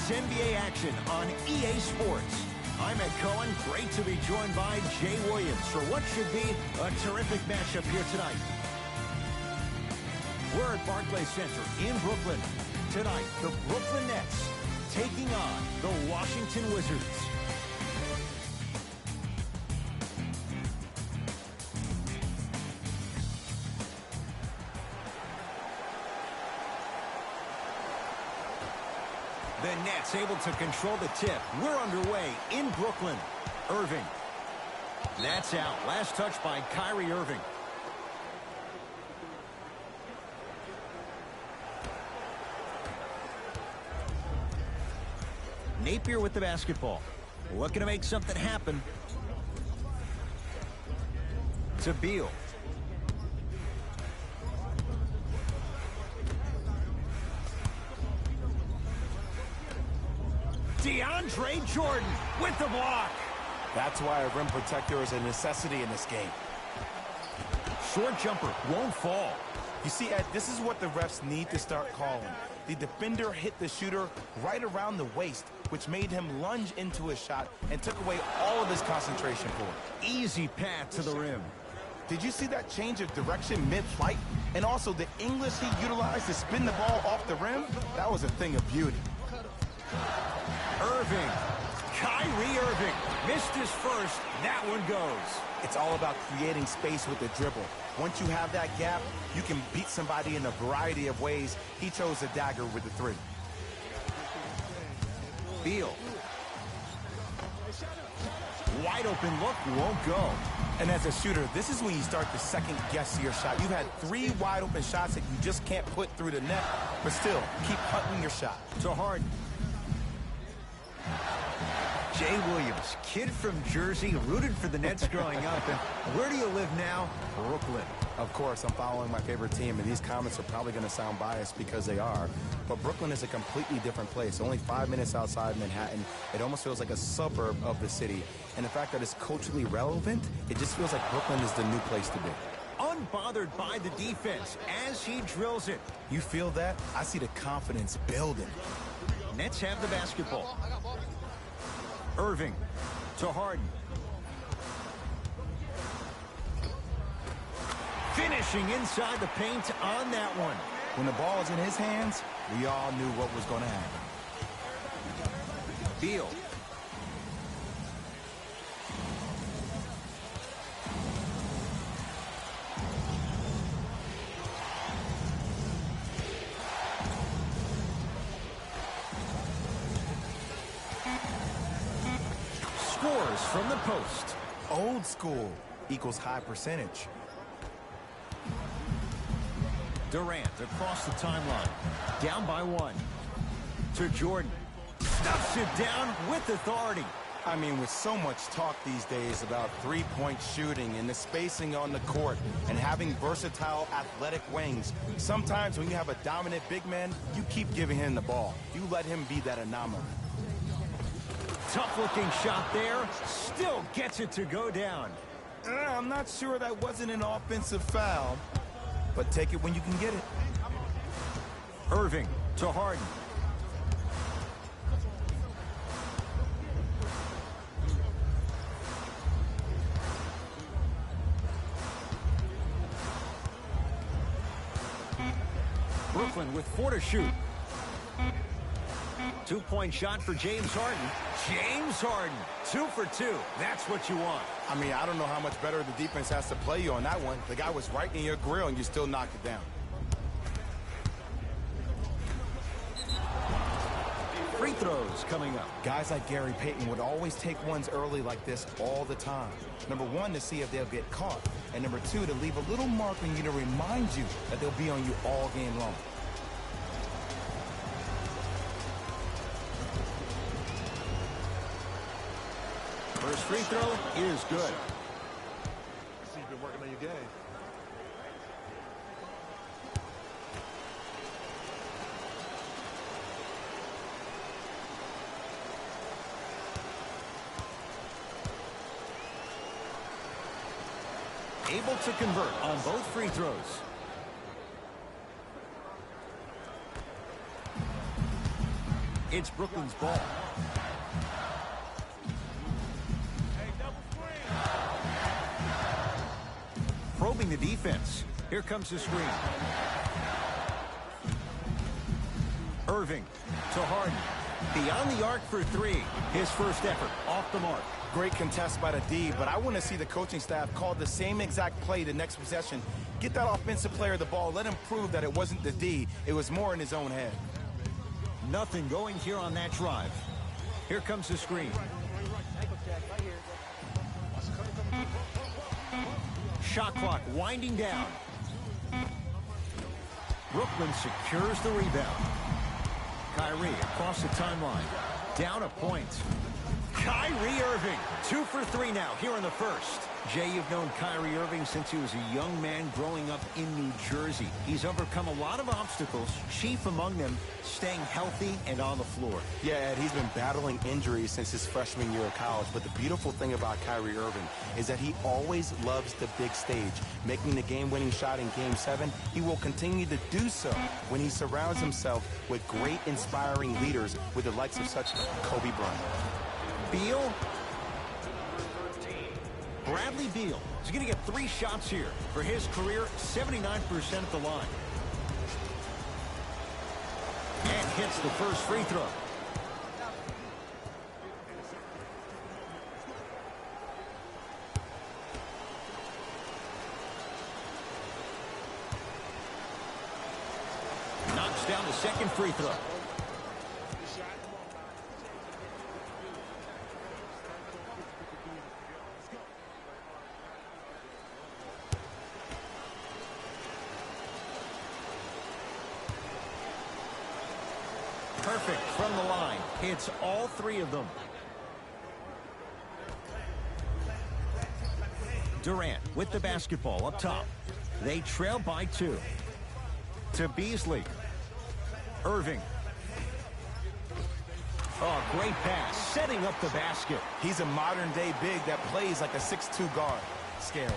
It's NBA action on EA Sports. I'm Ed Cohen. Great to be joined by Jay Williams for what should be a terrific matchup here tonight. We're at Barclays Center in Brooklyn. Tonight, the Brooklyn Nets taking on the Washington Wizards. The Nets able to control the tip. We're underway in Brooklyn. Irving. That's out. Last touch by Kyrie Irving. Napier with the basketball. Looking to make something happen. To Beal. DeAndre Jordan with the block. That's why a rim protector is a necessity in this game. Short jumper won't fall. You see, Ed, this is what the refs need to start calling. The defender hit the shooter right around the waist, which made him lunge into his shot and took away all of his concentration for it. Easy path to the rim. Did you see that change of direction mid-flight? And also the English he utilized to spin the ball off the rim? That was a thing of beauty. Irving. Kyrie Irving. Missed his first. That one goes. It's all about creating space with the dribble. Once you have that gap, you can beat somebody in a variety of ways. He chose a dagger with the three. Beal. Wide open look, won't go. And as a shooter, this is when you start to second-guess your shot. You've had 3 wide-open shots that you just can't put through the net, but still, keep hunting your shot. To Harden. Jay Williams, kid from Jersey, rooted for the Nets growing up. And where do you live now? Brooklyn. Of course, I'm following my favorite team, and these comments are probably going to sound biased because they are. But Brooklyn is a completely different place. Only 5 minutes outside Manhattan. It almost feels like a suburb of the city. And the fact that it's culturally relevant, it just feels like Brooklyn is the new place to be. Unbothered by the defense as he drills it. You feel that? I see the confidence building. Nets have the basketball. Irving to Harden. Finishing inside the paint on that one. When the ball is in his hands, we all knew what was going to happen. Beal. Scores from the post. Old school equals high percentage. Durant across the timeline. Down by 1. To Jordan. Stuffs it down with authority. I mean, with so much talk these days about three-point shooting and the spacing on the court and having versatile athletic wings, sometimes when you have a dominant big man, you keep giving him the ball. You let him be that anomaly. Tough-looking shot there. Still gets it to go down. I'm not sure that wasn't an offensive foul, but take it when you can get it. Irving to Harden. Brooklyn with 4 to shoot. 2-point shot for James Harden. James Harden, 2 for 2. That's what you want. I mean, I don't know how much better the defense has to play you on that one. The guy was right in your grill, and you still knocked it down. Free throws coming up. Guys like Gary Payton would always take ones early like this all the time. Number 1, to see if they'll get caught. And number 2, to leave a little mark on you to remind you that they'll be on you all game long. First free throw is good. You've been working on your game. Able to convert on both free throws. It's Brooklyn's ball. Probing the defense. Here comes the screen. Irving to Harden. Beyond the arc for three. His first effort off the mark. Great contest by the D, but I want to see the coaching staff call the same exact play the next possession. Get that offensive player the ball. Let him prove that it wasn't the D. It was more in his own head. Nothing going here on that drive. Here comes the screen. Shot clock winding down. Brooklyn secures the rebound. Kyrie across the timeline. Down a point. Kyrie Irving, 2 for 3 now here in the first. Jay, you've known Kyrie Irving since he was a young man growing up in New Jersey. He's overcome a lot of obstacles, chief among them staying healthy and on the floor. Yeah, Ed, he's been battling injuries since his freshman year of college, but the beautiful thing about Kyrie Irving is that he always loves the big stage. Making the game-winning shot in Game 7, he will continue to do so when he surrounds himself with great, inspiring leaders with the likes of such Kobe Bryant. Beal. Bradley Beal is going to get 3 shots here for his career, 79% at the line. And hits the first free throw. Knocks down the second free throw. Perfect from the line. Hits all 3 of them. Durant with the basketball up top. They trail by 2. To Beasley. Irving. Oh, great pass. Setting up the basket. He's a modern-day big that plays like a 6'2 guard. Scary.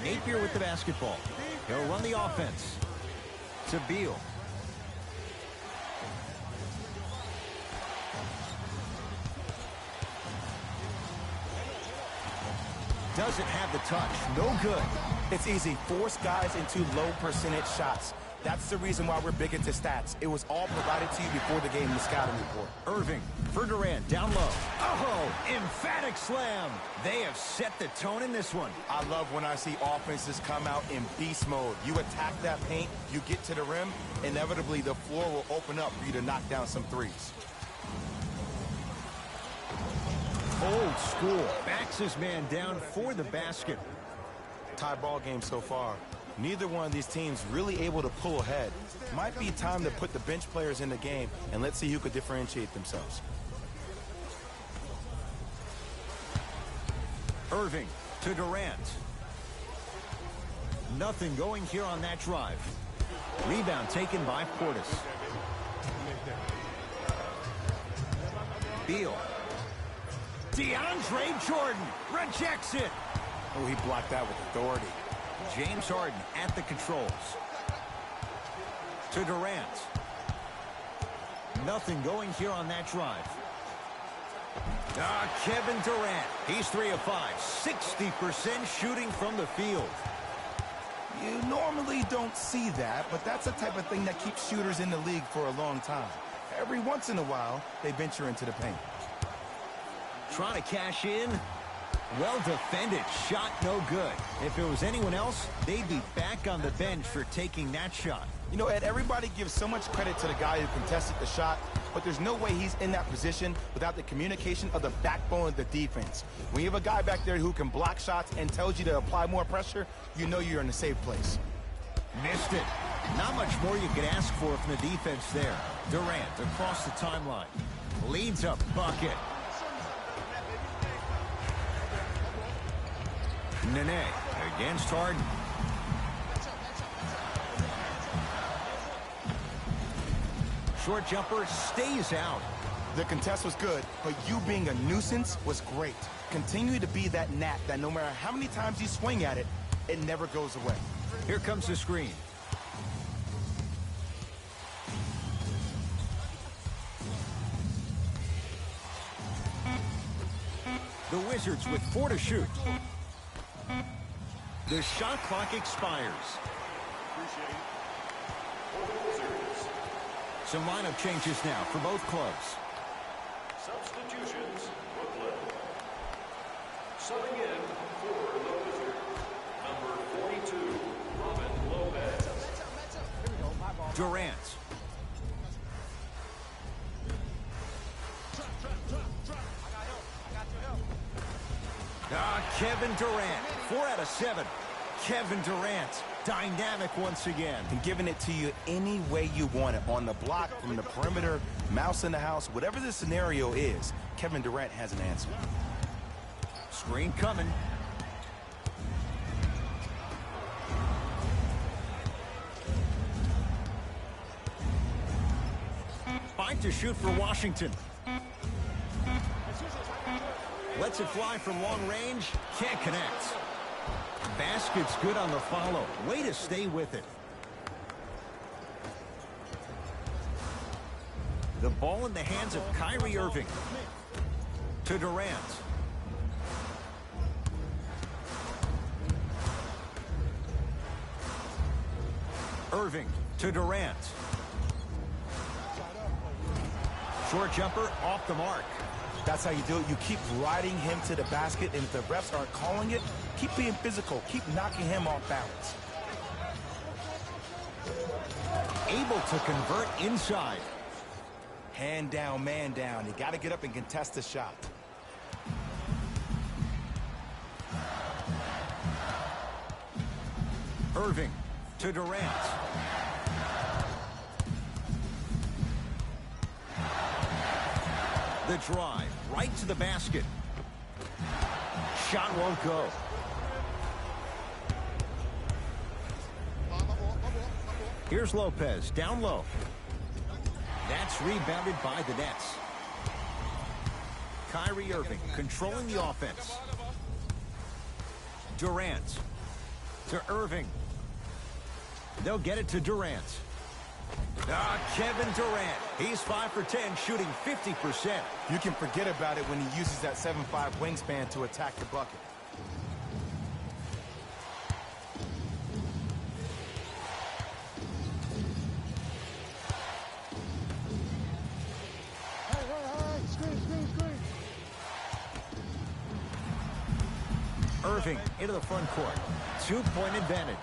Napier with the basketball. He'll run the offense. To Beal. Doesn't have the touch. No good. It's easy. Force guys into low percentage shots. That's the reason why we're big into stats. It was all provided to you before the game in the scouting report. Irving for Durant down low. Oh, emphatic slam. They have set the tone in this one. I love when I see offenses come out in beast mode. You attack that paint, you get to the rim, inevitably the floor will open up for you to knock down some threes. Old school. Backs his man down for the basket. Tie ball game so far. Neither one of these teams really able to pull ahead. Might be time to put the bench players in the game, and let's see who could differentiate themselves. Irving to Durant. Nothing going here on that drive. Rebound taken by Portis. Beal. DeAndre Jordan rejects it. Oh, he blocked that with authority. James Harden at the controls. To Durant. Nothing going here on that drive. Kevin Durant. He's 3 of 5. 60% shooting from the field. You normally don't see that, but that's the type of thing that keeps shooters in the league for a long time. Every once in a while, they venture into the paint. Trying to cash in. Well defended. Shot no good. If it was anyone else, they'd be back on the bench for taking that shot. You know, Ed, everybody gives so much credit to the guy who contested the shot, but there's no way he's in that position without the communication of the backbone of the defense. When you have a guy back there who can block shots and tells you to apply more pressure, you know you're in a safe place. Missed it. Not much more you could ask for from the defense there. Durant across the timeline. Leads a bucket. Nene against Harden. Short jumper stays out. The contest was good, but you being a nuisance was great. Continue to be that gnat that no matter how many times you swing at it, it never goes away. Here comes the screen. The Wizards with 4 to shoot. The shot clock expires. Some lineup changes now for both clubs. Substitutions, Brooklyn. Subbing in for the Wizards, number 42, Robin Lopez. Durant. Kevin Durant, 4 out of 7. Kevin Durant, dynamic once again. And giving it to you any way you want it. On the block, from the perimeter, mouse in the house, whatever the scenario is, Kevin Durant has an answer. Screen coming. Five to shoot for Washington. Lets it fly from long range. Can't connect. Basket's good on the follow. Way to stay with it. The ball in the hands of Kyrie Irving. To Durant. Irving to Durant. Short jumper off the mark. That's how you do it. You keep riding him to the basket, and if the refs aren't calling it, keep being physical. Keep knocking him off balance. Able to convert inside. Hand down, man down. You got to get up and contest the shot. Irving to Durant. The drive right to the basket. Shot won't go. Here's Lopez down low. That's rebounded by the Nets. Kyrie Irving controlling the offense. Durant to Irving. They'll get it to Durant. Kevin Durant. He's 5 for 10, shooting 50%. You can forget about it when he uses that 7'5" wingspan to attack the bucket. Irving into the front court. 2-point advantage.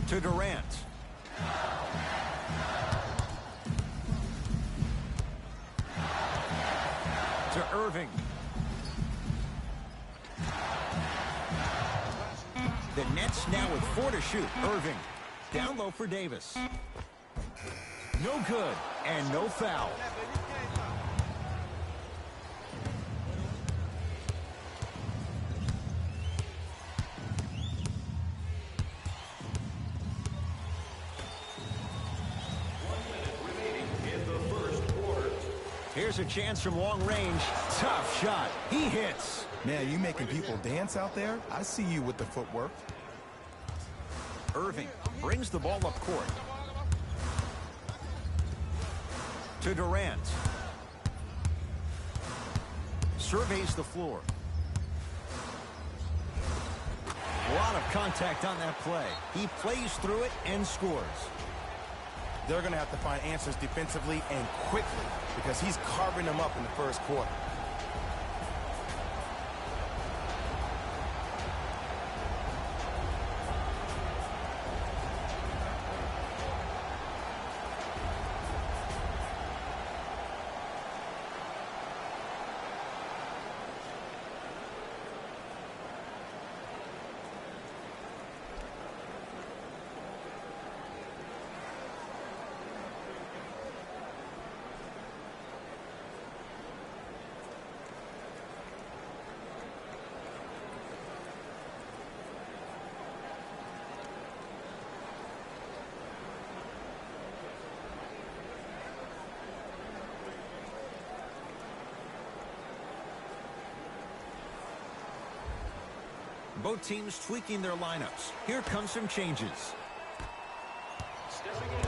To Durant. To Irving. The Nets now with 4 to shoot. Irving down low for Davis. No good and no foul. Here's a chance from long range. Tough shot. He hits. Man, you making people dance out there? I see you with the footwork. Irving brings the ball up court. To Durant. Surveys the floor. A lot of contact on that play. He plays through it and scores. They're going to have to find answers defensively and quickly because he's carving them up in the first quarter. Both teams tweaking their lineups. Here come some changes. Stepping in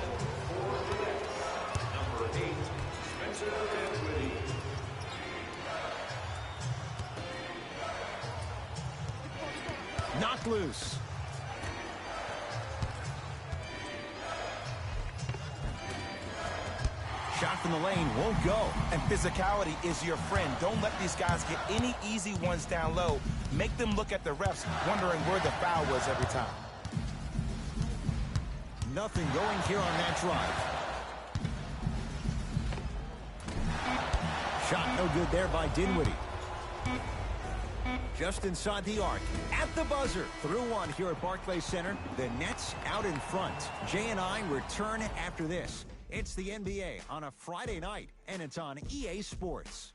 for the Nets, number 8, Spencer Dinwiddie. Knocked loose. Shot from the lane won't go. And physicality is your friend. Don't let these guys get any easy ones down low. Make them look at the refs, wondering where the foul was every time. Nothing going here on that drive. Shot no good there by Dinwiddie. Just inside the arc. At the buzzer. Through one here at Barclays Center. The Nets out in front. Jay and I return after this. It's the NBA on a Friday night, and it's on EA Sports.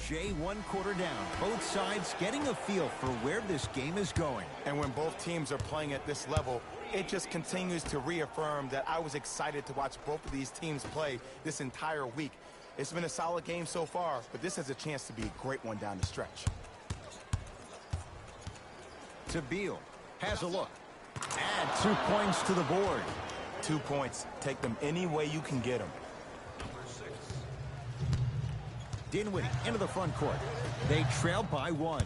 Jay, 1 quarter down. Both sides getting a feel for where this game is going. And when both teams are playing at this level, it just continues to reaffirm that I was excited to watch both of these teams play this entire week. It's been a solid game so far, but this has a chance to be a great one down the stretch. To Beal. Has a look. Add 2 points to the board. 2 points. Take them any way you can get them. Dinwiddie into the front court. They trail by 1.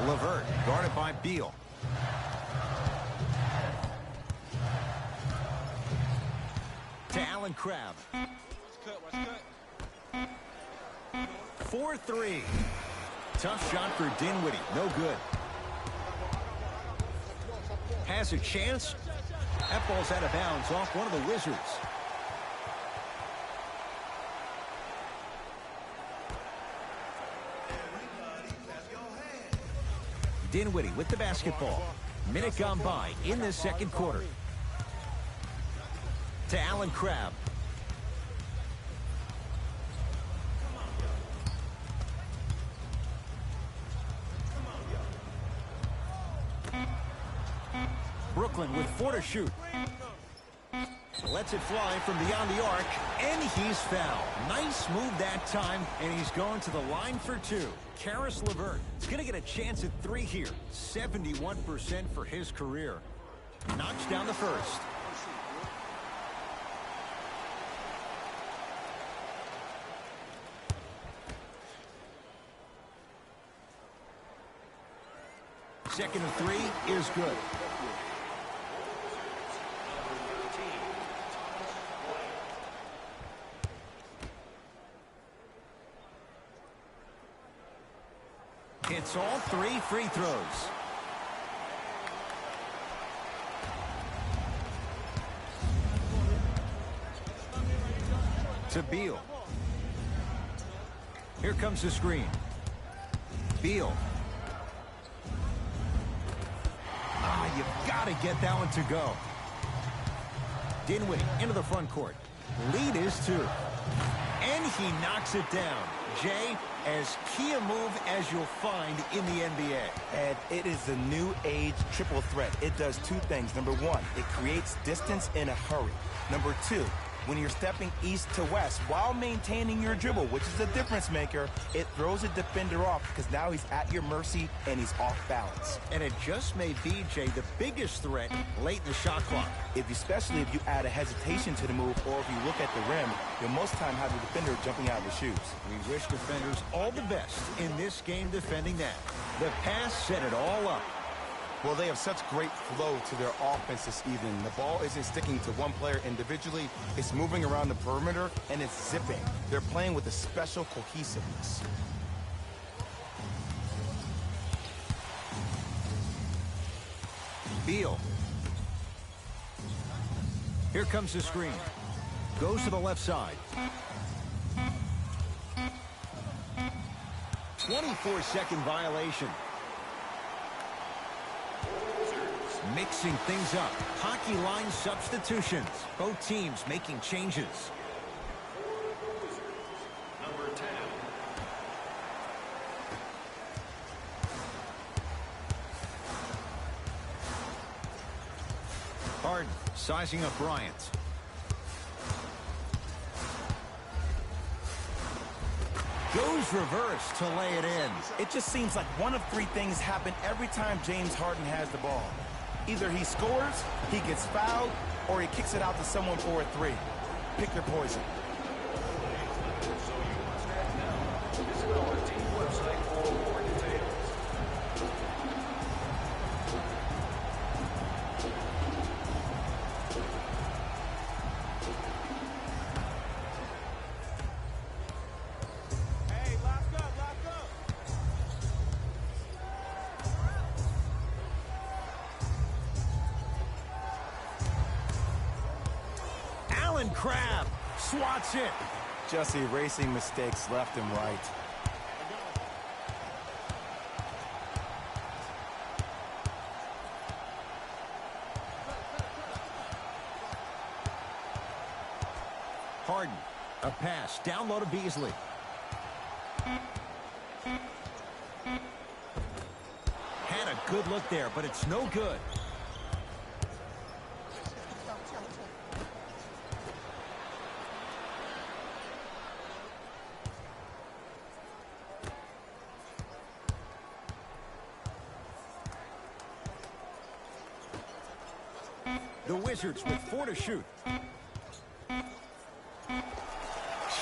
LeVert guarded by Beal. To Allen Crabbe. 4-3. Tough shot for Dinwiddie. No good. Has a chance. That ball's out of bounds off one of the Wizards. Dinwiddie with the basketball. Minute gone by in the second quarter. To Allen Crabbe. Brooklyn with 4 to shoot. Lets it fly from beyond the arc, and he's fouled. Nice move that time, and he's going to the line for 2. Caris LeVert is going to get a chance at 3 here. 71% for his career. Knocks down the first. Second and 3 is good. It's all 3 free throws. To Beal. Here comes the screen. Beal. You've got to get that one to go. Dinwiddie into the front court. Lead is 2. And he knocks it down. Jay, as key a move as you'll find in the NBA. And it is the new age triple threat. It does 2 things. Number 1, it creates distance in a hurry. Number 2, when you're stepping east to west while maintaining your dribble, which is a difference maker, it throws a defender off because now he's at your mercy and he's off balance. And it just may be, Jay, the biggest threat late in the shot clock. Especially if you add a hesitation to the move, or if you look at the rim, you'll most time have the defender jumping out of the shoes. We wish defenders all the best in this game defending that. The pass set it all up. Well, they have such great flow to their offense this evening. The ball isn't sticking to one player individually. It's moving around the perimeter, and it's zipping. They're playing with a special cohesiveness. Beal. Here comes the screen. Goes to the left side. 24-second violation. Mixing things up. Hockey line substitutions. Both teams making changes. Number 10. Harden sizing up Bryant. Goes reverse to lay it in. It just seems like one of three things happen every time James Harden has the ball. Either he scores, he gets fouled, or he kicks it out to someone for a three. Pick your poison. So you must act now. Visit our team website for more details. Hey, lock up, lock up. Allen Crabbe swats it. Just erasing mistakes left and right. Harden, a pass, down low to Beasley. Had a good look there, but it's no good. The Wizards with 4 to shoot.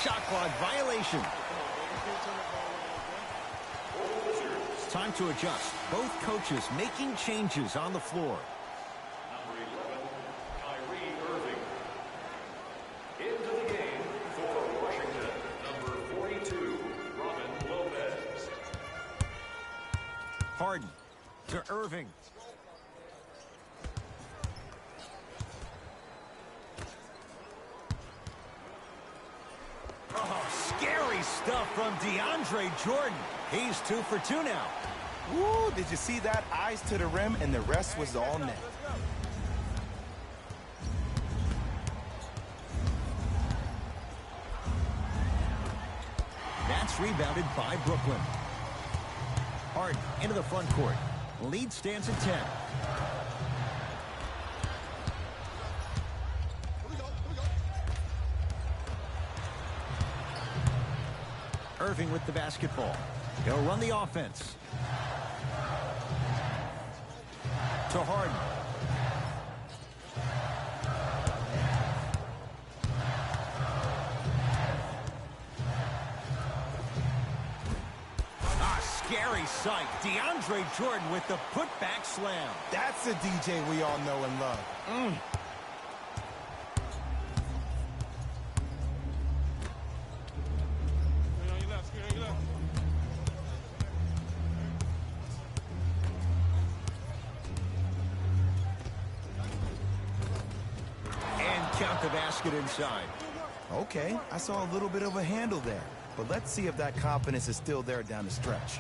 Shot clock violation. Time to adjust. Both coaches making changes on the floor. Number 11, Kyrie Irving. Into the game for Washington, number 42, Robin Lopez. Harden to Irving. Oh, scary stuff from DeAndre Jordan. He's 2 for 2 now. Woo, did you see that? Eyes to the rim, and the rest was all net. That's rebounded by Brooklyn. Harden into the front court. Lead stands at 10. Irving with the basketball. He'll run the offense. To Harden. Scary sight. DeAndre Jordan with the putback slam. That's the DJ we all know and love. Screen on your left, screen on your left. And count the basket inside. Okay, I saw a little bit of a handle there. But let's see if that confidence is still there down the stretch.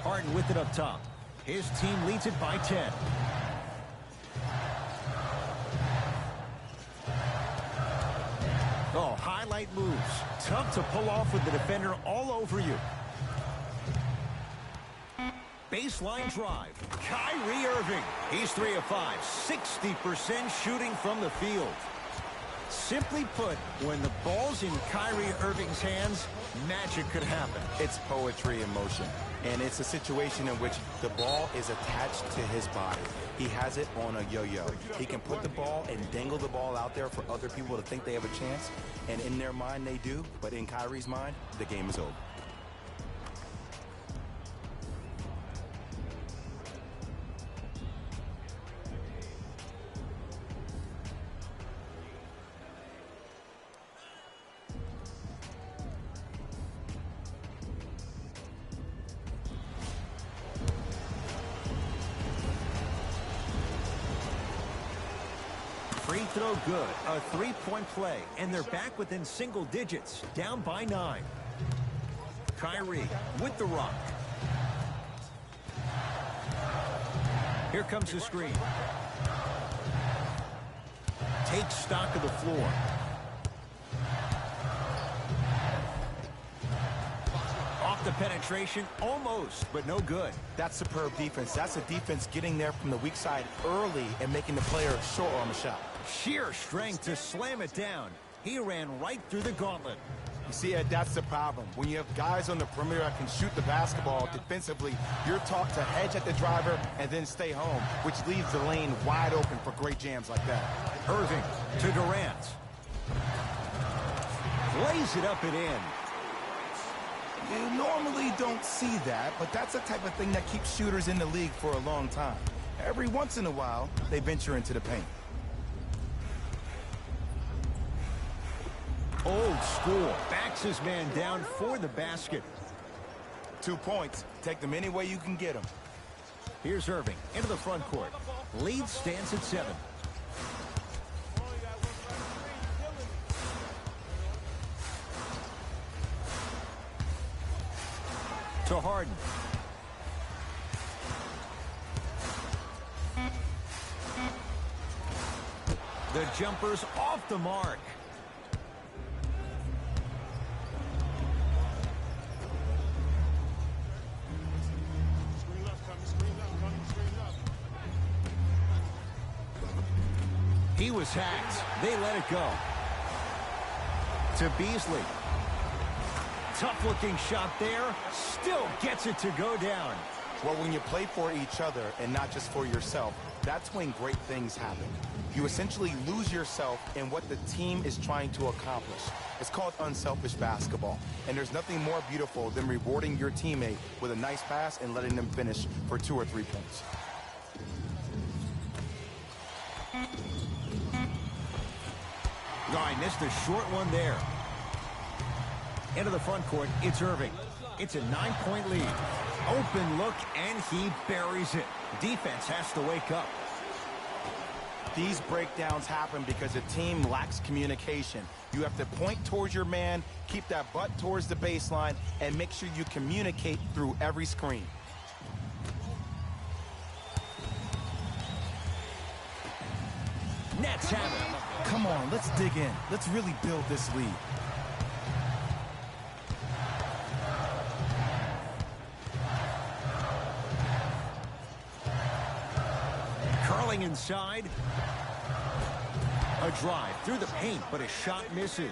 Harden with it up top. His team leads it by 10. Oh, highlight moves. Tough to pull off with the defender all over you. Baseline drive. Kyrie Irving. He's 3 of 5. 60% shooting from the field. Simply put, when the ball's in Kyrie Irving's hands, magic could happen. It's poetry in motion. And it's a situation in which the ball is attached to his body. He has it on a yo-yo. He can put the ball and dangle the ball out there for other people to think they have a chance. And in their mind, they do. But in Kyrie's mind, the game is over. Free throw good. A three-point play. And they're back within single digits. Down by 9. Kyrie with the rock. Here comes the screen. Takes stock of the floor. Off the penetration, almost, but no good. That's superb defense. That's a defense getting there from the weak side early and making the player short on the shot. Sheer strength to slam it down. He ran right through the gauntlet. You see, Ed, that's the problem. When you have guys on the perimeter that can shoot the basketball defensively, you're taught to hedge at the driver and then stay home, which leaves the lane wide open for great jams like that. Irving to Durant. Lays it up and in. You normally don't see that, but that's the type of thing that keeps shooters in the league for a long time. Every once in a while, they venture into the paint. Old school. Backs his man down for the basket. 2 points. Take them any way you can get them. Here's Irving into the front court. Lead stands at 7. To Harden. The jumper's off the mark. Screen left, coming, screen left, coming, screen left. He was hacked. They let it go. To Beasley. Tough-looking shot there. Still gets it to go down. Well, when you play for each other and not just for yourself, that's when great things happen. You essentially lose yourself in what the team is trying to accomplish. It's called unselfish basketball. And there's nothing more beautiful than rewarding your teammate with a nice pass and letting them finish for 2 or 3 points. No, I missed a short one there. Into the front court, it's Irving. It's a 9-point lead. Open look, and he buries it. Defense has to wake up. These breakdowns happen because a team lacks communication. You have to point towards your man, keep that butt towards the baseline, and make sure you communicate through every screen. Nets have it. Come on, let's dig in. Let's really build this lead. Curling inside. A drive through the paint, but his shot misses.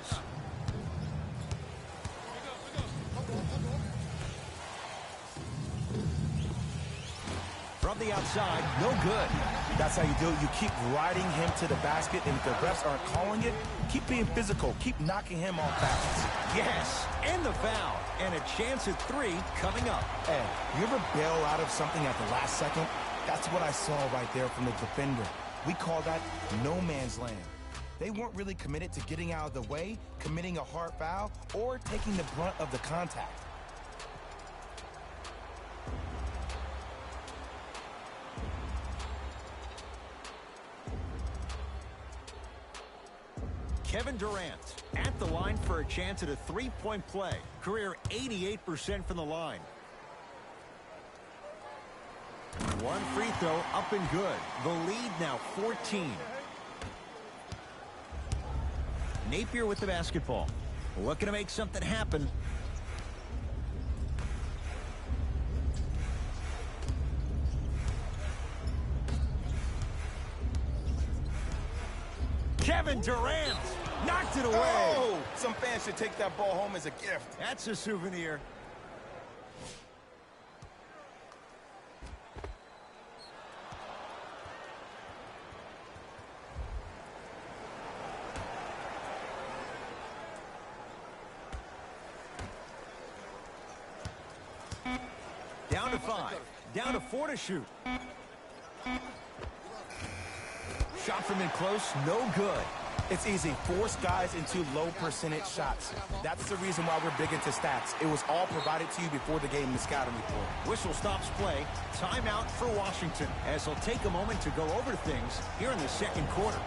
From the outside, no good. That's how you do it. You keep riding him to the basket, and if the refs aren't calling it, keep being physical. Keep knocking him off balance. Yes, and the foul. And a chance at 3 coming up. Ed, you ever bail out of something at the last second? That's what I saw right there from the defender. We call that no man's land. They weren't really committed to getting out of the way, committing a hard foul, or taking the brunt of the contact. Kevin Durant at the line for a chance at a 3-point play. Career 88% from the line. One free throw up and good. The lead now 14. Napier with the basketball. Looking to make something happen. Kevin Durant knocked it away. Oh! Some fans should take that ball home as a gift. That's a souvenir. Down to 5. Down to 4 to shoot. Shot from in close, no good. It's easy. Force guys into low percentage shots. That's the reason why we're big into stats. It was all provided to you before the game in the scouting report. Whistle stops play. Timeout for Washington as they'll take a moment to go over things here in the second quarter.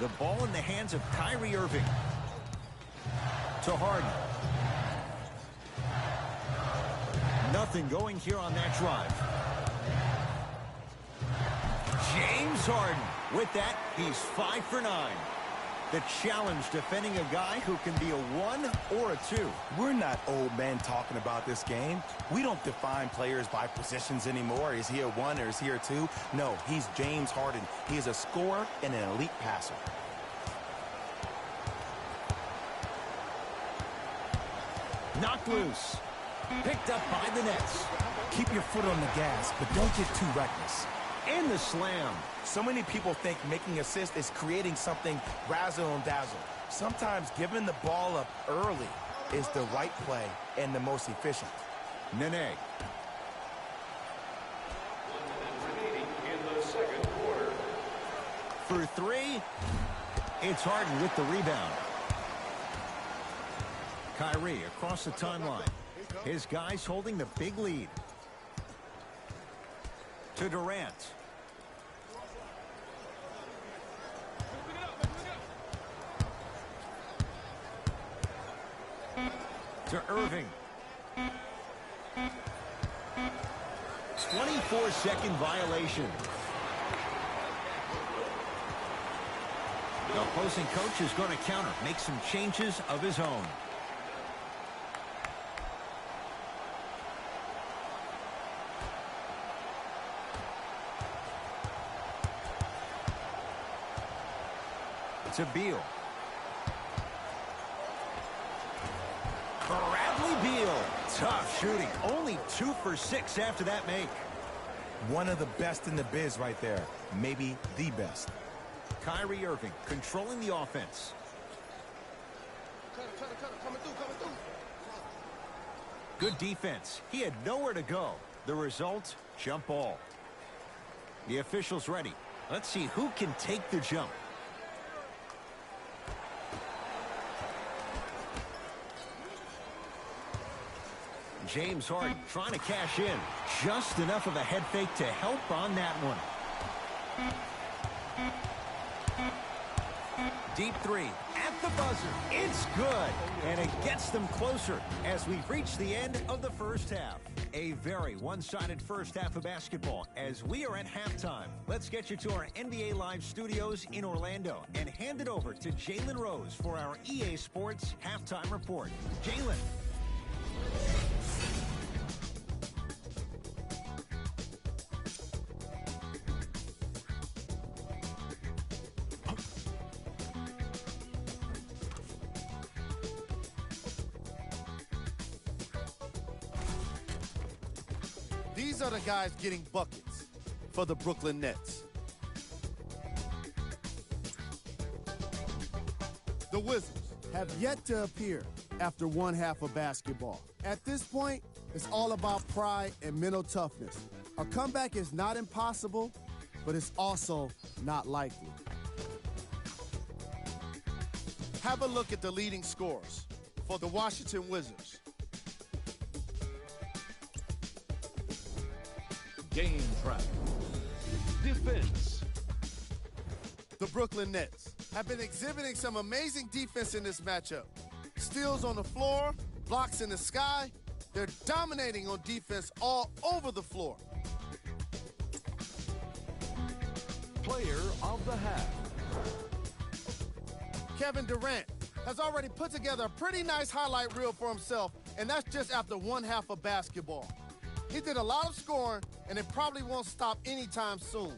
The ball in the hands of Kyrie Irving. To Harden. Nothing going here on that drive. James Harden. With that, he's 5 for 9. The challenge defending a guy who can be a 1 or a 2. We're not old men talking about this game. We don't define players by positions anymore. Is he a 1 or is he a 2? No, he's James Harden. He is a scorer and an elite passer. Knocked loose. Picked up by the Nets. Keep your foot on the gas, but don't get too reckless. And the slam. So many people think making assists is creating something razzle and dazzle. Sometimes giving the ball up early is the right play and the most efficient. Nene. 1 minute remaining in the second quarter. For 3. It's Harden with the rebound. Kyrie across the timeline. His guys holding the big lead. To Durant. To Irving. 24-second violation. The opposing coach is going to counter, make some changes of his own. To Beal. Bradley Beal. Tough shooting. Only 2 for 6 after that make. One of the best in the biz right there. Maybe the best. Kyrie Irving controlling the offense. Good defense. He had nowhere to go. The result, jump ball. The officials ready. Let's see who can take the jump. James Harden trying to cash in. Just enough of a head fake to help on that one. Deep 3 at the buzzer. It's good. And it gets them closer as we've reached the end of the first half. A very one-sided first half of basketball as we are at halftime. Let's get you to our NBA Live studios in Orlando and hand it over to Jalen Rose for our EA Sports halftime report. Jalen. These are the guys getting buckets for the Brooklyn Nets. The Wizards have yet to appear after one half of basketball. At this point, it's all about pride and mental toughness. A comeback is not impossible, but it's also not likely. Have a look at the leading scorers for the Washington Wizards. Game track. Defense. The Brooklyn Nets have been exhibiting some amazing defense in this matchup. Steals on the floor, blocks in the sky. They're dominating on defense all over the floor. Player of the half. Kevin Durant has already put together a pretty nice highlight reel for himself, and that's just after one half of basketball. He did a lot of scoring, and it probably won't stop anytime soon.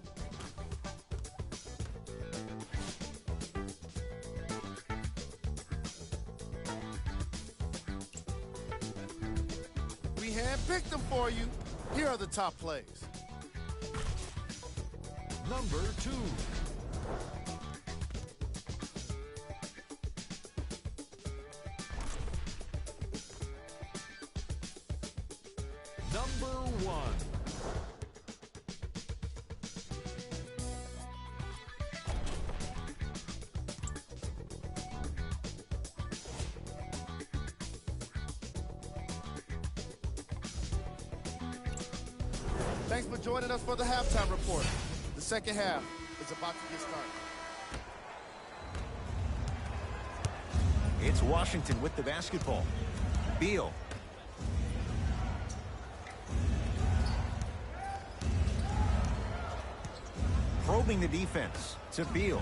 We handpicked them for you. Here are the top plays. Number 2. Number 1. Thanks for joining us for the halftime report. The second half is about to get started. It's Washington with the basketball. Beal. Probing the defense to Beal.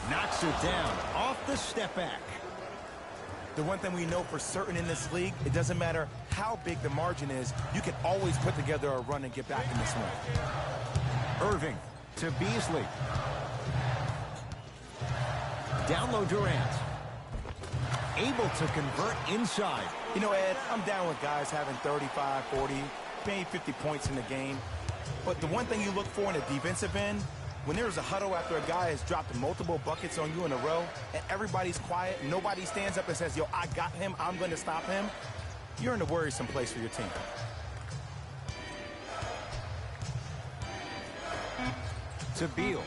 Knocks it down off the step back. The one thing we know for certain in this league, it doesn't matter how big the margin is, you can always put together a run and get back in this one. Irving to Beasley. Down low Durant. Able to convert inside. You know, Ed, I'm down with guys having 35, 40, maybe 50 points in the game. But the one thing you look for in a defensive end, when there's a huddle after a guy has dropped multiple buckets on you in a row, and everybody's quiet, nobody stands up and says, yo, I got him, I'm going to stop him, you're in a worrisome place for your team. To Beal.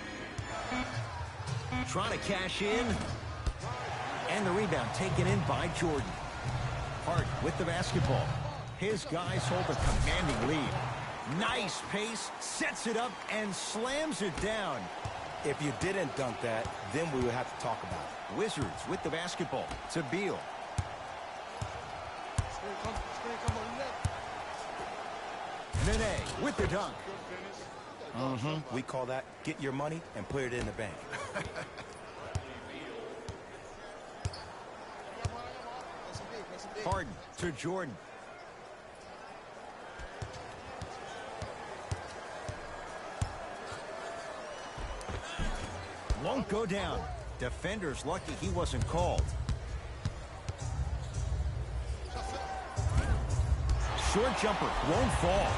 Trying to cash in. And the rebound taken in by Jordan. Hart with the basketball. His guys hold a commanding lead. Nice pace, sets it up, and slams it down. If you didn't dunk that, then we would have to talk about it. Wizards with the basketball to Beal. Nene with the dunk. We call that get your money and put it in the bank. Harden to Jordan. Won't go down. Defender's lucky he wasn't called. Short jumper won't fall.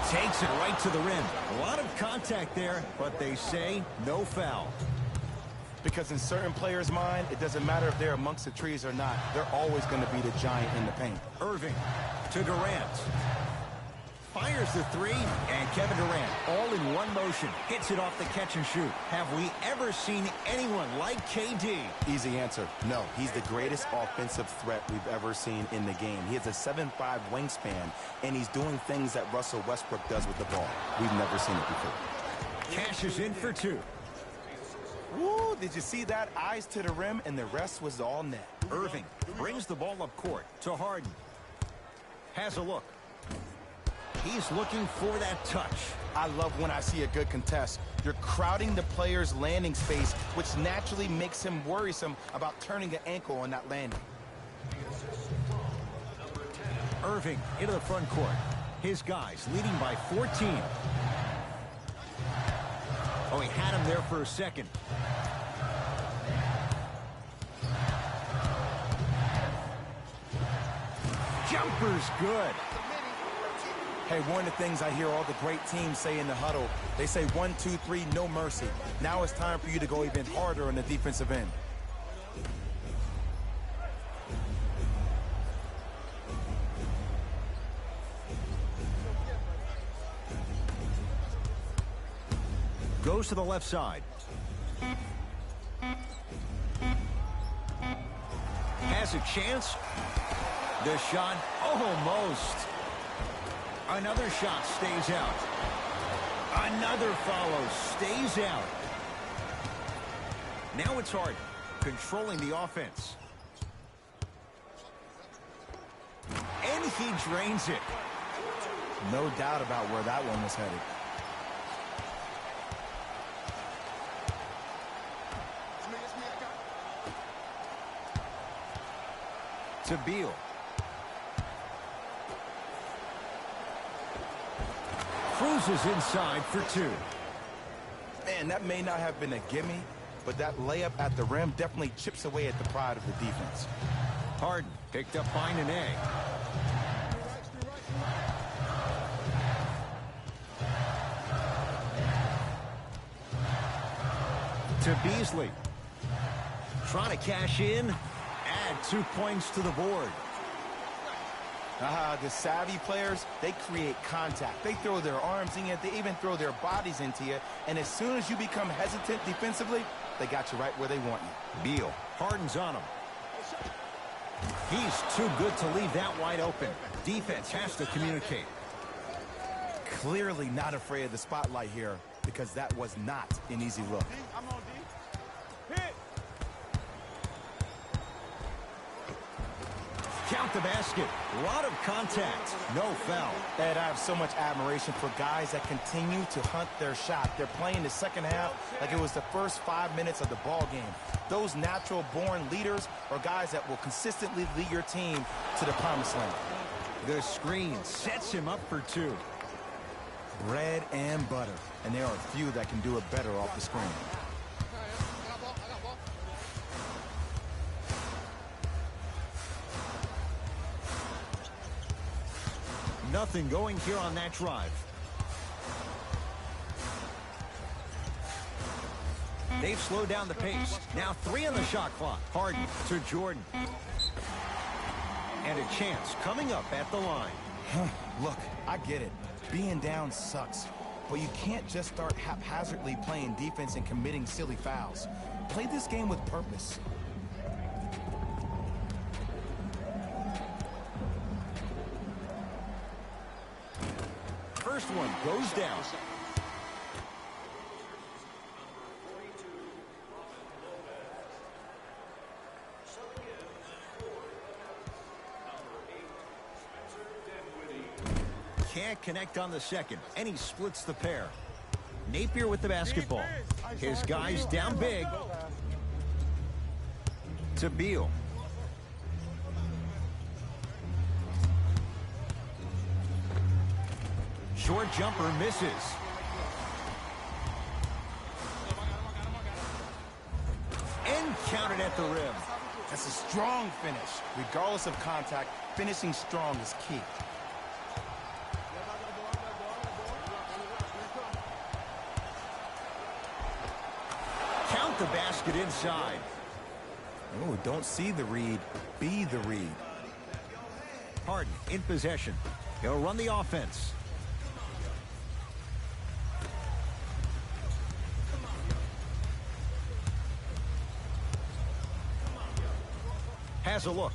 Takes it right to the rim. A lot of contact there, but they say no foul. Because in certain players' mind, it doesn't matter if they're amongst the trees or not. They're always going to be the giant in the paint. Irving to Durant. Fires the three, and Kevin Durant, all in one motion, hits it off the catch and shoot. Have we ever seen anyone like KD? Easy answer. No, he's the greatest offensive threat we've ever seen in the game. He has a 7'5" wingspan, and he's doing things that Russell Westbrook does with the ball. We've never seen it before. Cashes in for two. Woo, did you see that? Eyes to the rim, and the rest was all net. Irving brings the ball up court to Harden. Has a look. He's looking for that touch. I love when I see a good contest. You're crowding the player's landing space, which naturally makes him worrisome about turning an ankle on that landing. Irving into the front court. His guys leading by 14. Oh, he had him there for a second. Jumper's good. Hey, one of the things I hear all the great teams say in the huddle, they say 1, 2, 3, no mercy. Now it's time for you to go even harder on the defensive end. Goes to the left side. Has a chance. The shot almost. Another shot stays out. Another follows, stays out. Now it's Harden, controlling the offense. And he drains it. No doubt about where that one was headed. To Beal. Cruises inside for two. Man, that may not have been a gimme, but that layup at the rim definitely chips away at the pride of the defense. Harden picked up by Nene. To Beasley. Trying to cash in. Add 2 points to the board. The savvy players, they create contact. They throw their arms in you. They even throw their bodies into you. And as soon as you become hesitant defensively, they got you right where they want you. Beal. Harden's on him. He's too good to leave that wide open. Defense has to communicate. Clearly not afraid of the spotlight here. because that was not an easy look. I'm on D. Hit. Count the basket. A lot of contact. No foul. Ed, I have so much admiration for guys that continue to hunt their shot. They're playing the second half like it was the first 5 minutes of the ball game. Those natural-born leaders are guys that will consistently lead your team to the promised land. The screen sets him up for two. Bread and butter. And there are few that can do it better off the screen. Nothing going here on that drive. They've slowed down the pace. Now 3 on the shot clock. Harden to Jordan. And a chance coming up at the line. Look, I get it. Being down sucks. But you can't just start haphazardly playing defense and committing silly fouls. Play this game with purpose. First one goes down. Can't connect on the second, and he splits the pair. Napier with the basketball. His guys down big. To Beal. Short jumper misses. And counted at the rim. That's a strong finish. Regardless of contact, finishing strong is key. Count the basket inside. Oh, don't see the read, be the read. Harden in possession. He'll run the offense. Has a look.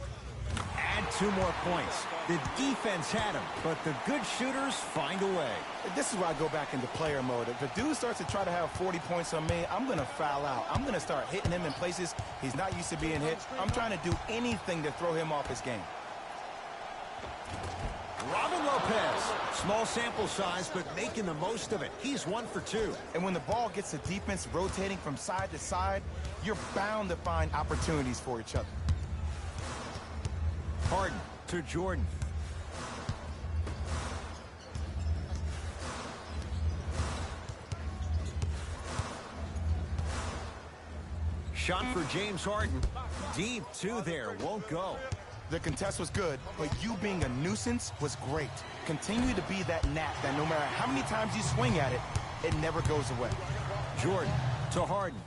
Add 2 more points. The defense had him, but the good shooters find a way. This is where I go back into player mode. If a dude starts to try to have 40 points on me, I'm going to foul out. I'm going to start hitting him in places he's not used to being hit. I'm trying to do anything to throw him off his game. Robin Lopez. Small sample size, but making the most of it. He's 1 for 2. And when the ball gets the defense rotating from side to side, you're bound to find opportunities for each other. Harden to Jordan. Shot for James Harden. Deep 2 there. Won't go. The contest was good, but you being a nuisance was great. Continue to be that gnat that no matter how many times you swing at it, it never goes away. Jordan to Harden.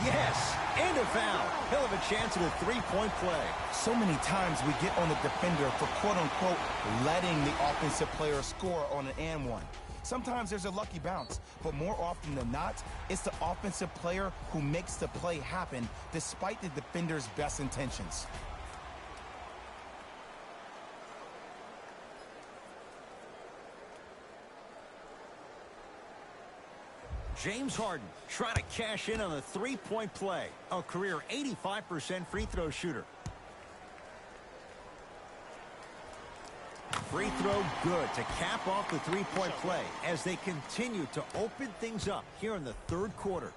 Yes, and a foul. He'll have a chance at a 3-point play. So many times we get on the defender for quote-unquote letting the offensive player score on an and one. Sometimes there's a lucky bounce, but more often than not, it's the offensive player who makes the play happen despite the defender's best intentions. James Harden trying to cash in on a 3-point play. A career 85% free throw shooter. Free throw good to cap off the 3-point play as they continue to open things up here in the 3rd quarter.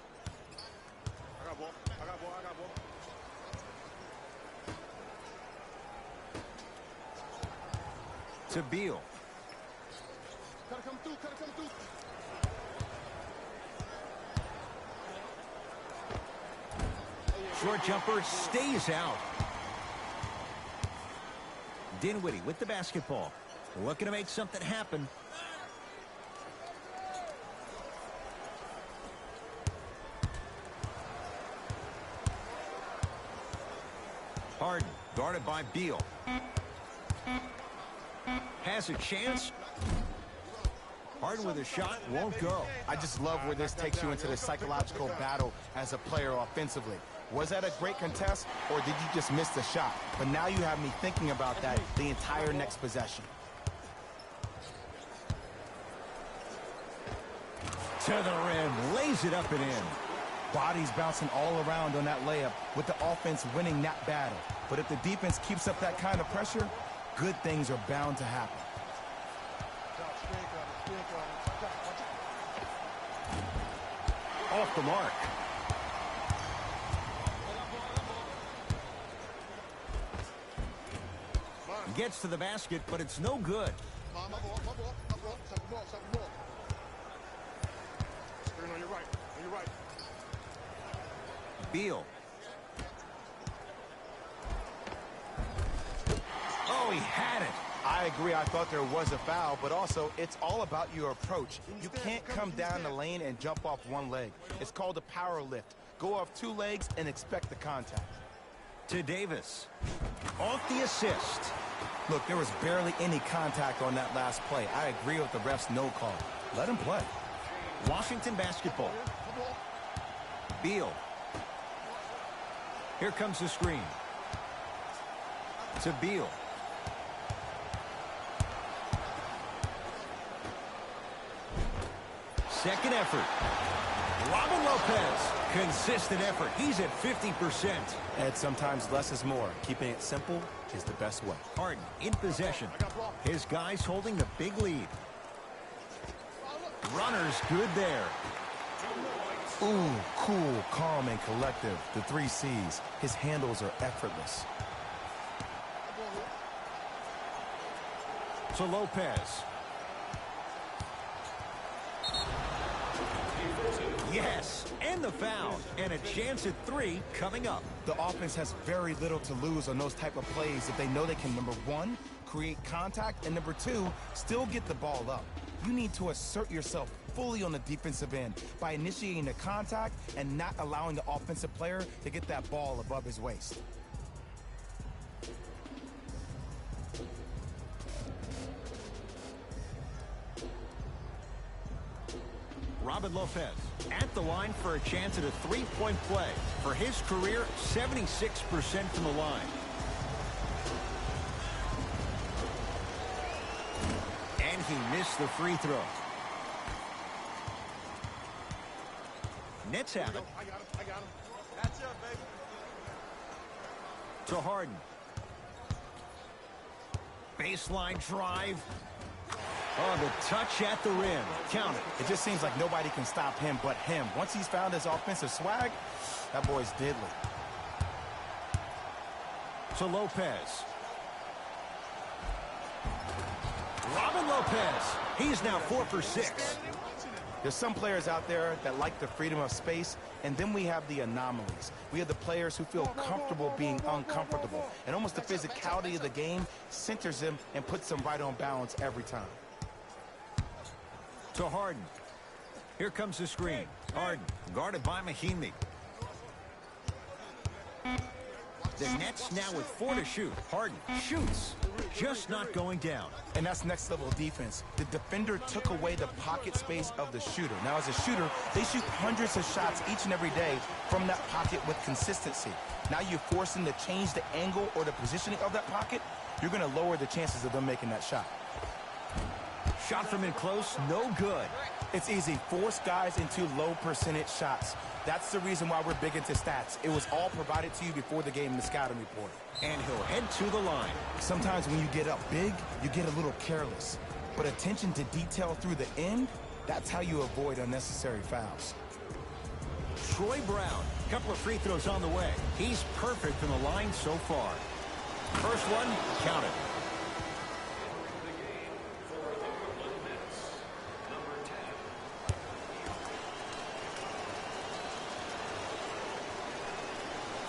I got ball. I got ball. I got ball. To Beal. Gotta come through. Gotta come through. Short jumper stays out. Dinwiddie with the basketball. Looking to make something happen. Harden guarded by Beal. Has a chance. Harden with a shot, won't go. I just love where this takes you into the psychological battle as a player offensively. Was that a great contest, or did you just miss the shot? But now you have me thinking about that the entire next possession. To the rim, lays it up and in. Bodies bouncing all around on that layup with the offense winning that battle. But if the defense keeps up that kind of pressure, good things are bound to happen. Off the mark. Gets to the basket, but it's no good. Screen on your right. On your right. Beal. Oh, he had it. I agree. I thought there was a foul, but also it's all about your approach. You can't come down the lane and jump off one leg. It's called a power lift. Go off two legs and expect the contact. To Davis. Off the assist. Look, there was barely any contact on that last play. I agree with the ref's no call. Let him play. Washington basketball. Beal. Here comes the screen. To Beal. Second effort. Robin Lopez. Consistent effort. He's at 50%. And sometimes less is more. Keeping it simple is the best way. Harden in possession. His guys holding the big lead. Runner's good there. Ooh, cool, calm, and collective. The 3 C's. His handles are effortless. To Lopez. Yes, and the foul. And a chance at 3 coming up. The offense has very little to lose on those type of plays if they know they can, number 1, create contact, and number 2, still get the ball up. You need to assert yourself fully on the defensive end by initiating the contact and not allowing the offensive player to get that ball above his waist. Robin Lopez at the line for a chance at a 3-point play. For his career, 76% from the line. And he missed the free throw. Nets have it. I got him. I got him. That's it, baby. To Harden. Baseline drive. Oh, the touch at the rim. Count it. It just seems like nobody can stop him but him. Once he's found his offensive swag, that boy's deadly. To Lopez. Robin Lopez. He's now 4 for 6. There's some players out there that like the freedom of space, and then we have the anomalies. We have the players who feel comfortable being uncomfortable, and almost the physicality of the game centers them and puts them right on balance every time. To Harden. Here comes the screen. Harden guarded by Mahimi. The Nets now with 4 to shoot. Harden shoots. Just not going down. And that's next level defense. The defender took away the pocket space of the shooter. Now as a shooter, they shoot hundreds of shots each and every day from that pocket with consistency. Now you force them to change the angle or the positioning of that pocket, you're going to lower the chances of them making that shot. Shot from in close, no good. It's easy. Force guys into low percentage shots. That's the reason why we're big into stats. It was all provided to you before the game in the scouting report. And he'll head to the line. Sometimes when you get up big, you get a little careless. But attention to detail through the end, that's how you avoid unnecessary fouls. Troy Brown, couple of free throws on the way. He's perfect from the line so far. First one, count it.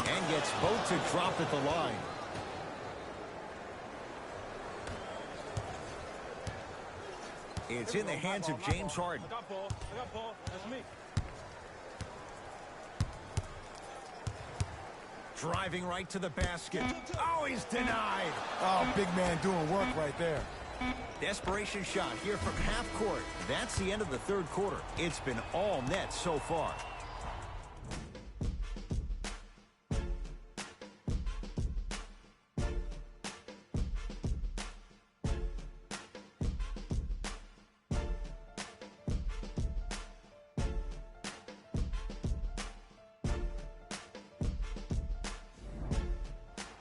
And gets both to drop at the line. It's in the hands of James Harden. I got ball. I got ball. That's me. Driving right to the basket. Oh, he's denied. Oh, big man doing work right there. Desperation shot here from half court. That's the end of the third quarter. It's been all net so far.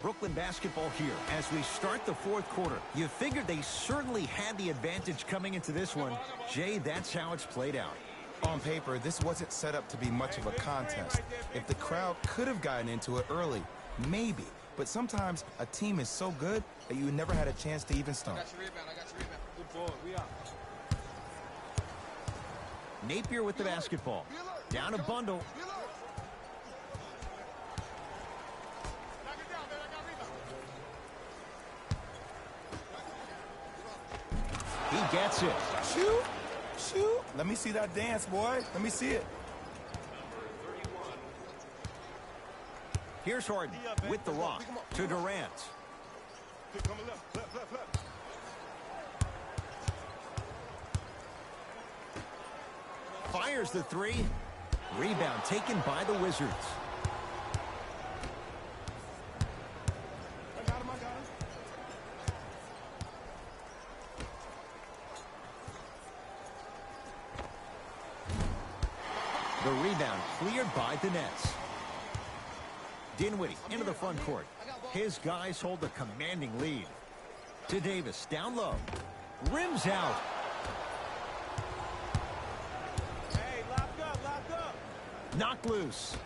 Brooklyn basketball here as we start the fourth quarter. You figured they certainly had the advantage coming into this one. Jay, that's how it's played out. On paper, this wasn't set up to be much of a contest. If the crowd could have gotten into it early, maybe. But sometimes a team is so good that you never had a chance to even start. I got your rebound. Good ball. We out. Napier with the basketball. Down a bundle. He gets it. Shoot! Shoot! Let me see that dance, boy. Let me see it. Here's Harden with the rock to Durant. Coming left. Fires the three. Rebound taken by the Wizards. I got him. The rebound cleared by the Nets. Dinwiddie into the front court. His guys hold a commanding lead. To Davis, down low. Rims out. Hey, lock up. Knocked loose.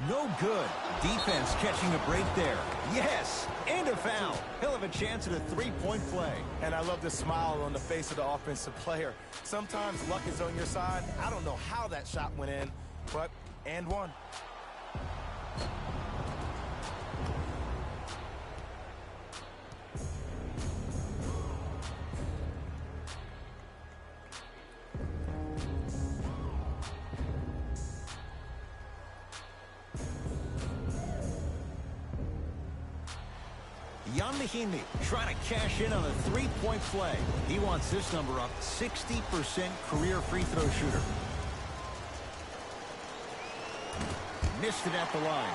No good. Defense catching a break there. Yes, and a foul. He'll have a chance at a three-point play. And I love the smile on the face of the offensive player. Sometimes luck is on your side. I don't know how that shot went in, but and one. Jan Mahinmi trying to cash in on a three-point play. He wants this number up. 60% career free throw shooter. Missed it at the line.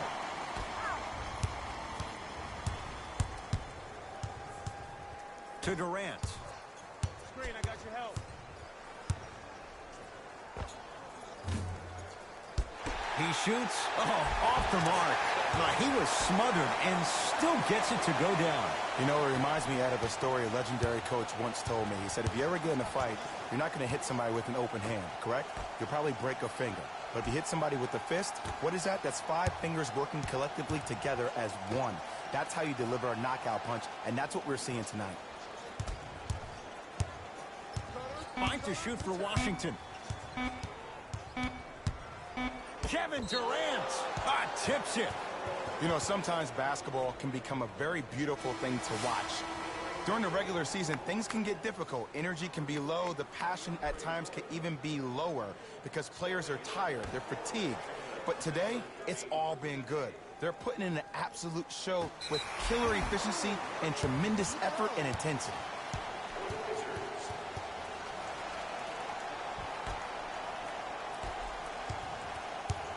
To Durant. Screen, I got your help. He shoots. Oh, off the mark. He was smothered and still gets it to go down. You know, it reminds me of a story a legendary coach once told me. He said, if you ever get in a fight, you're not going to hit somebody with an open hand, correct? You'll probably break a finger. But if you hit somebody with a fist, what is that? That's 5 fingers working collectively together as one. That's how you deliver a knockout punch, and that's what we're seeing tonight. Fine to shoot for Washington. Kevin Durant tips it. You know, sometimes basketball can become a very beautiful thing to watch. During the regular season, things can get difficult. Energy can be low. The passion at times can even be lower because players are tired. They're fatigued. But today, it's all been good. They're putting in an absolute show with killer efficiency and tremendous effort and intensity.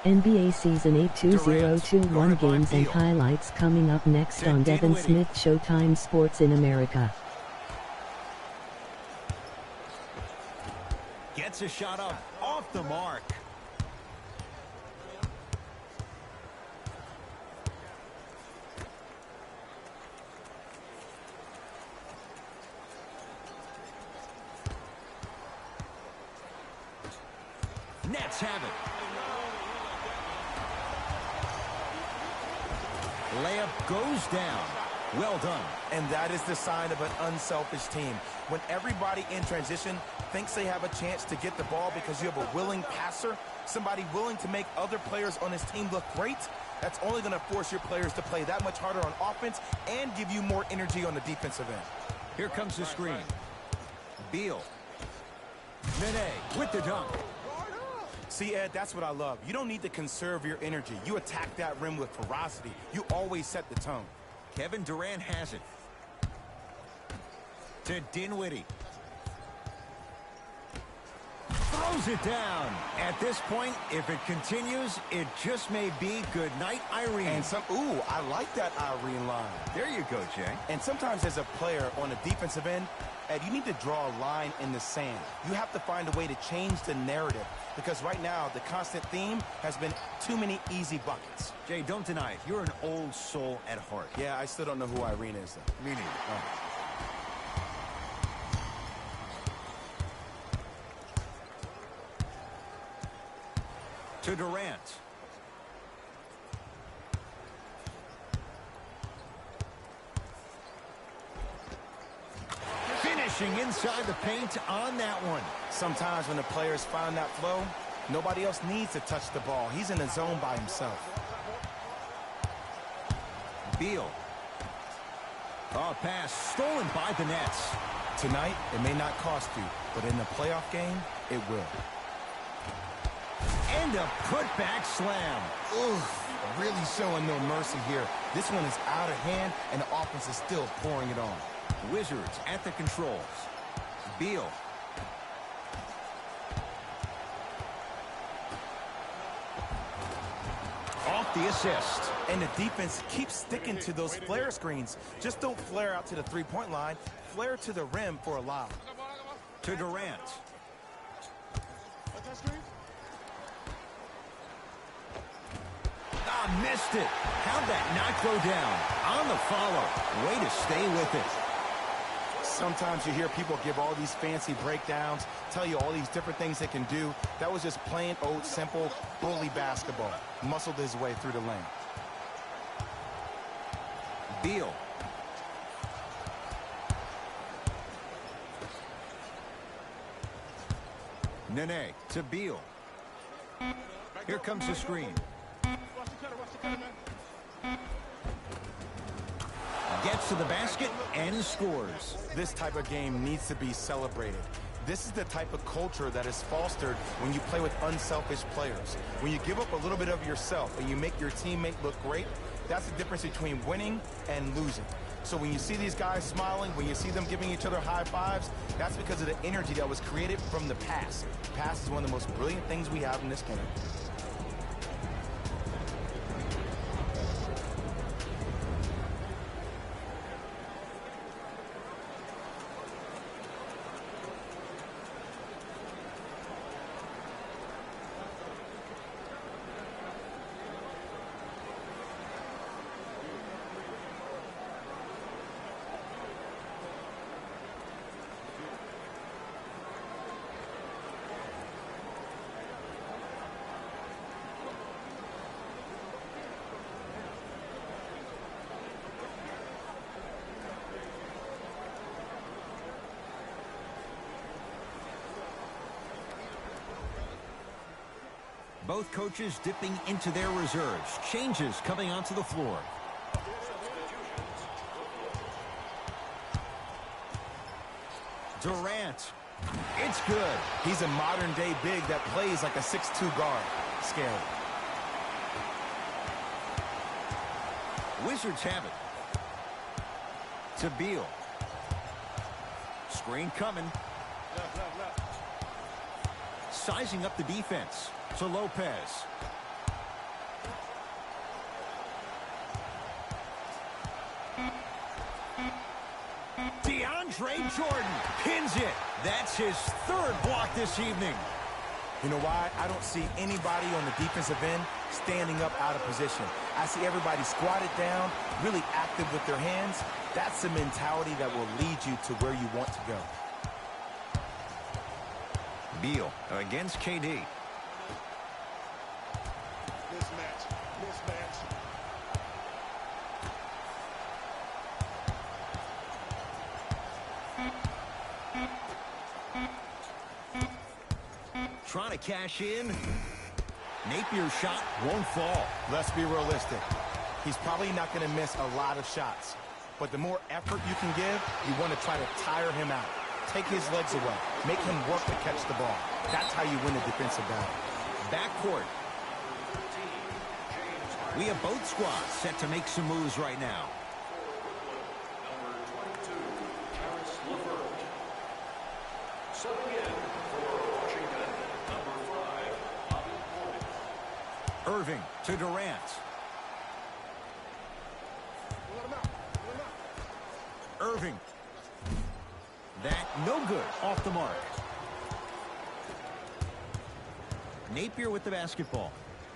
NBA Season 8 2021 games and highlights coming up next on Devin Smith Showtime Sports in America. Gets a shot up off the mark. Nets have it. Layup goes down. Well done. And that is the sign of an unselfish team. When everybody in transition thinks they have a chance to get the ball because you have a willing passer, somebody willing to make other players on his team look great, that's only going to force your players to play that much harder on offense and give you more energy on the defensive end. Here comes the screen. Beal. Nene with the dunk. See, Ed, that's what I love. You don't need to conserve your energy. You attack that rim with ferocity. You always set the tone. Kevin Durant has it. To Dinwiddie. Throws throws it down. At this point, if it continues, it just may be good night, Irene. And I like that Irene line. There you go, Jay. And sometimes as a player on the defensive end, Ed, you need to draw a line in the sand. You have to find a way to change the narrative because right now the constant theme has been too many easy buckets. Jay, don't deny it. You're an old soul at heart. Yeah, I still don't know who Irene is, though. Me neither. Oh. To Durant. Finishing inside the paint on that one. Sometimes when the players find that flow, nobody else needs to touch the ball. He's in the zone by himself. Beal. Oh, pass stolen by the Nets. Tonight, it may not cost you, but in the playoff game, it will. And a putback slam. Oof, really showing no mercy here. This one is out of hand, and the offense is still pouring it on. Wizards at the controls. Beal. Off the assist. And the defense keeps sticking to those flare screens. Just don't flare out to the three-point line. Flare to the rim for a lob. To Durant. Ah, missed it. How'd that not go down? On the follow. Way to stay with it. Sometimes you hear people give all these fancy breakdowns, tell you all these different things they can do. That was just plain old, simple, bully basketball. Muscled his way through the lane. Beal. Nene to Beal. Here comes the screen. Gets to the basket and scores. This type of game needs to be celebrated. This is the type of culture that is fostered when you play with unselfish players. When you give up a little bit of yourself and you make your teammate look great, that's the difference between winning and losing. So when you see these guys smiling, when you see them giving each other high fives, that's because of the energy that was created from the pass. Pass is one of the most brilliant things we have in this game. Both coaches dipping into their reserves. Changes coming onto the floor. Durant. It's good. He's a modern-day big that plays like a 6'2 guard. Scary. Wizards have it. To Beal. Screen coming. Sizing up the defense. To Lopez. DeAndre Jordan pins it. That's his third block this evening. You know why? I don't see anybody on the defensive end standing up out of position. I see everybody squatted down, really active with their hands. That's the mentality that will lead you to where you want to go. Beal against KD. Mismatch. Trying to cash in. Napier's shot won't fall. Let's be realistic. He's probably not going to miss a lot of shots. But the more effort you can give, you want to try to tire him out. Take his legs away. Make him work to catch the ball. That's how you win a defensive battle. Backcourt. We have both squads set to make some moves right now. Number 22, Karis LeVert. Subbing in for Washington, Irving to Durant. Irving. That no good. Off the mark. Napier with the basketball.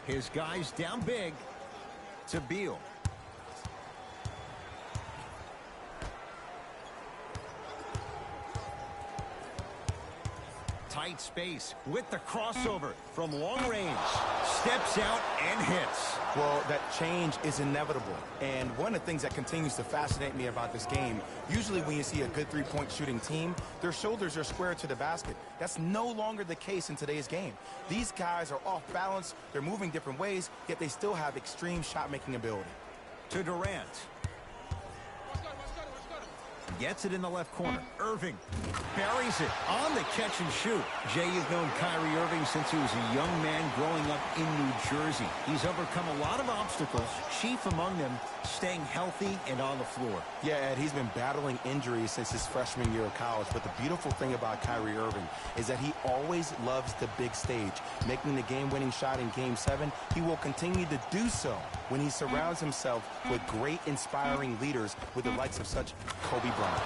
His guys down big to Beal. Tight space with the crossover from long range. Steps out and hits. Well, that change is inevitable. And one of the things that continues to fascinate me about this game, usually when you see a good three-point shooting team, their shoulders are square to the basket. That's no longer the case in today's game. These guys are off balance, they're moving different ways, yet they still have extreme shot-making ability. To Durant. Gets it in the left corner. Irving buries it on the catch and shoot. Jay, you've known Kyrie Irving since he was a young man growing up in New Jersey. He's overcome a lot of obstacles, chief among them staying healthy and on the floor. Yeah, Ed, he's been battling injuries since his freshman year of college, but the beautiful thing about Kyrie Irving is that he always loves the big stage. Making the game-winning shot in Game 7, he will continue to do so when he surrounds himself with great, inspiring leaders with the likes of such Kobe Bryant.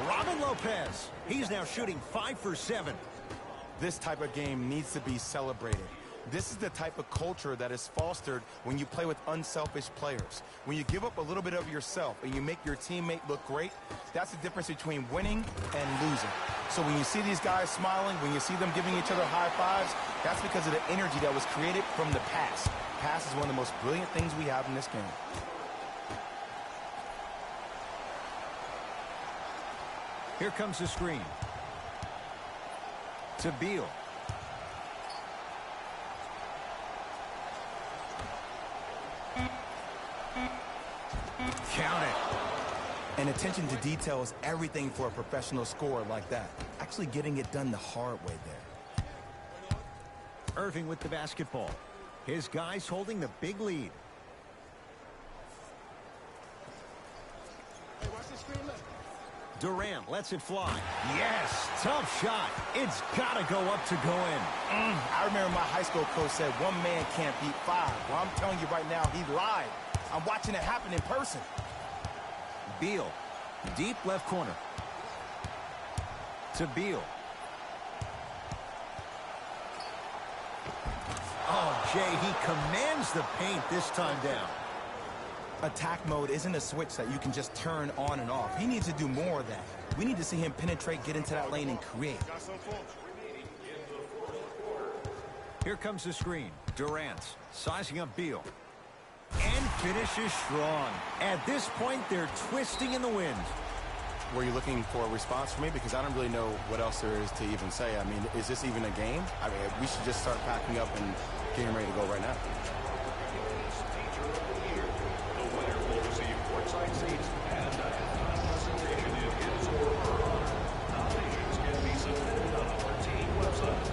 Robin Lopez. He's now shooting 5 for 7. This type of game needs to be celebrated. This is the type of culture that is fostered when you play with unselfish players. When you give up a little bit of yourself and you make your teammate look great, that's the difference between winning and losing. So when you see these guys smiling, when you see them giving each other high fives, that's because of the energy that was created from the pass. Pass is one of the most brilliant things we have in this game. Here comes the screen. To Beal. Count it. And attention to detail is everything for a professional scorer like that. Actually getting it done the hard way there. Irving with the basketball. His guys holding the big lead. Durant lets it fly. Yes, tough shot. It's got to go up to go in. I remember my high school coach said one man can't beat 5. Well, I'm telling you right now, he lied. I'm watching it happen in person. Beal, deep left corner. To Beal. Oh, Jay, he commands the paint this time down. Attack mode isn't a switch that you can just turn on and off. He needs to do more of that. We need to see him penetrate, get into that lane, and create. Here comes the screen. Durant sizing up Beal. And finishes strong. At this point, they're twisting in the wind. Were you looking for a response from me? Because I don't really know what else there is to even say. I mean, is this even a game? I mean, we should just start packing up and getting ready to go right now. Courtside seats and a halftime presentation in his or her honor. Nominations can be submitted on our team website.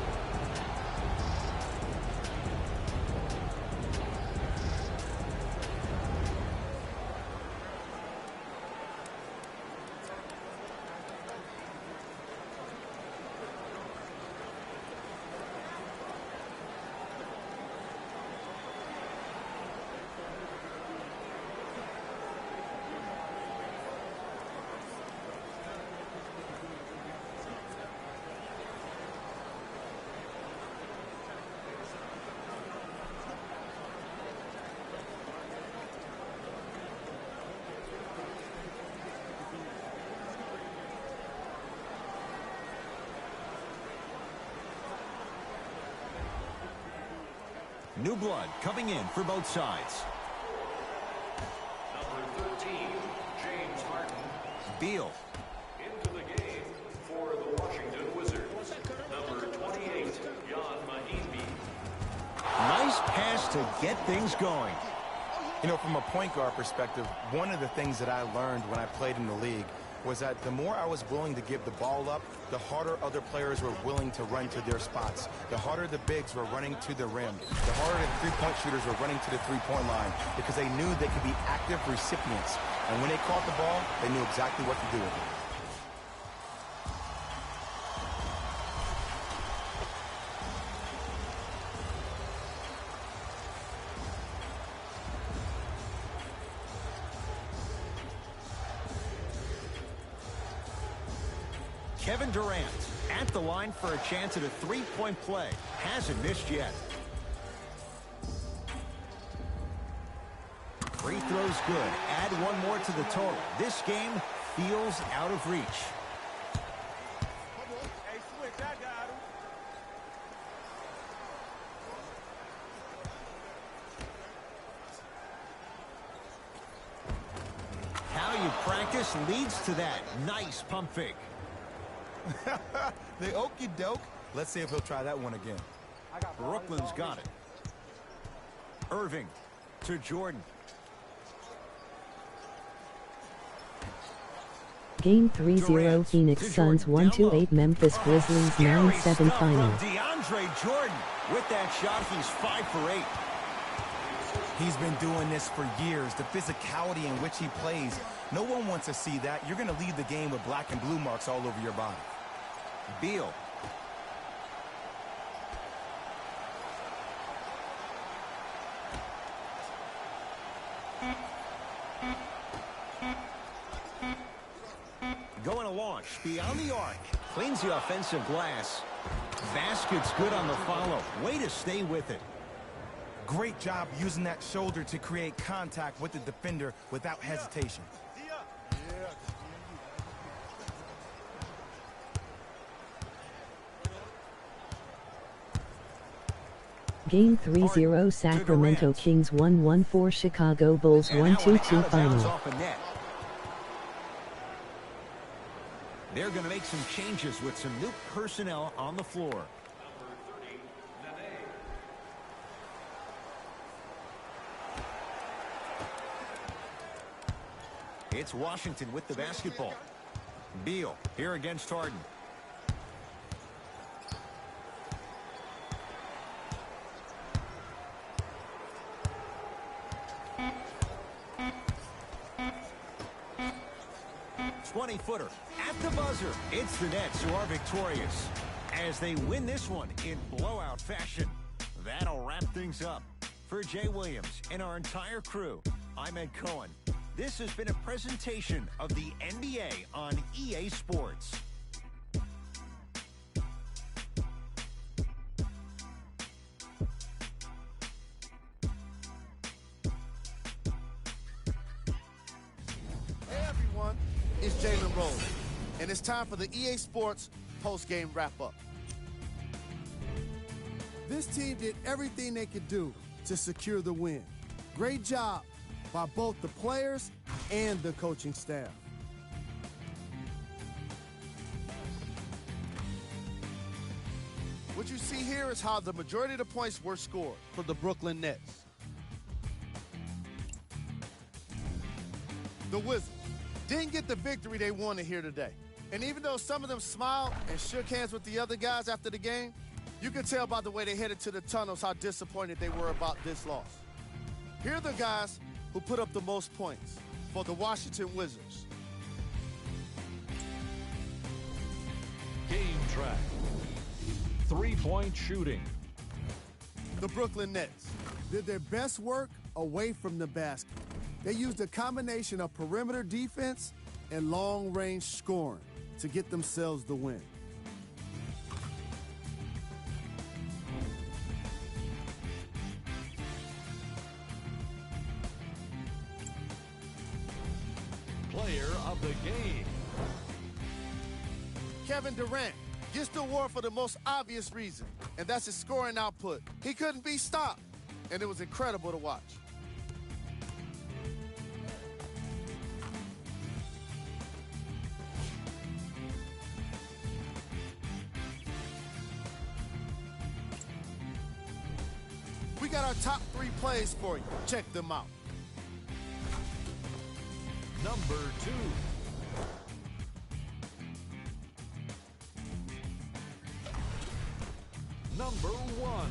New blood coming in for both sides. Number 13, James Harden. Beal. Into the game for the Washington Wizards. Number 28, Jan Mahimbi. Nice pass to get things going. You know, from a point guard perspective, one of the things that I learned when I played in the league was that the more I was willing to give the ball up, the harder other players were willing to run to their spots. The harder the bigs were running to the rim. The harder the three-point shooters were running to the three-point line because they knew they could be active recipients. And when they caught the ball, they knew exactly what to do with it. Kevin Durant at the line for a chance at a three-point play. Hasn't missed yet. Free throws good. Add one more to the total. This game feels out of reach. Hey, switch, I got him. How you practice leads to that. Nice pump fake. The okey doke. Let's see if he'll try that one again. Brooklyn's got it. Irving to Jordan. Game 3-0 Durant Phoenix to Suns Jordan, down 1-8 low. Memphis Grizzlies Scary 9-7 stuff final. from DeAndre Jordan. With that shot, he's 5 for 8. He's been doing this for years. The physicality in which he plays. No one wants to see that. You're going to leave the game with black and blue marks all over your body. Beal. Going to launch beyond the arc. Cleans the offensive glass. Basket's good on the follow. Way to stay with it. Great job using that shoulder to create contact with the defender without hesitation. Game 3-0 Sacramento Kings 1-1-4 Chicago Bulls And that one out 1-2-2 of bounds final. off a net. They're going to make some changes with some new personnel on the floor. It's Washington with the basketball. Beal here against Harden. Footer at the buzzer. It's the Nets who are victorious as they win this one in blowout fashion. That'll wrap things up. For Jay Williams and our entire crew, I'm Ed Cohen. This has been a presentation of the NBA on EA Sports. Hey everyone, it's Jalen Rose, and it's time for the EA Sports post-game wrap-up. This team did everything they could do to secure the win. Great job by both the players and the coaching staff. What you see here is how the majority of the points were scored for the Brooklyn Nets. The Wizards didn't get the victory they wanted here today. And even though some of them smiled and shook hands with the other guys after the game, you can tell by the way they headed to the tunnels how disappointed they were about this loss. Here are the guys who put up the most points for the Washington Wizards. Game track. 3-point shooting. The Brooklyn Nets did their best work away from the basket. They used a combination of perimeter defense and long-range scoring to get themselves the win. Player of the game. Kevin Durant gets the award for the most obvious reason, and that's his scoring output. He couldn't be stopped, and it was incredible to watch. We got our top 3 plays for you. Check them out. Number 2. Number 1.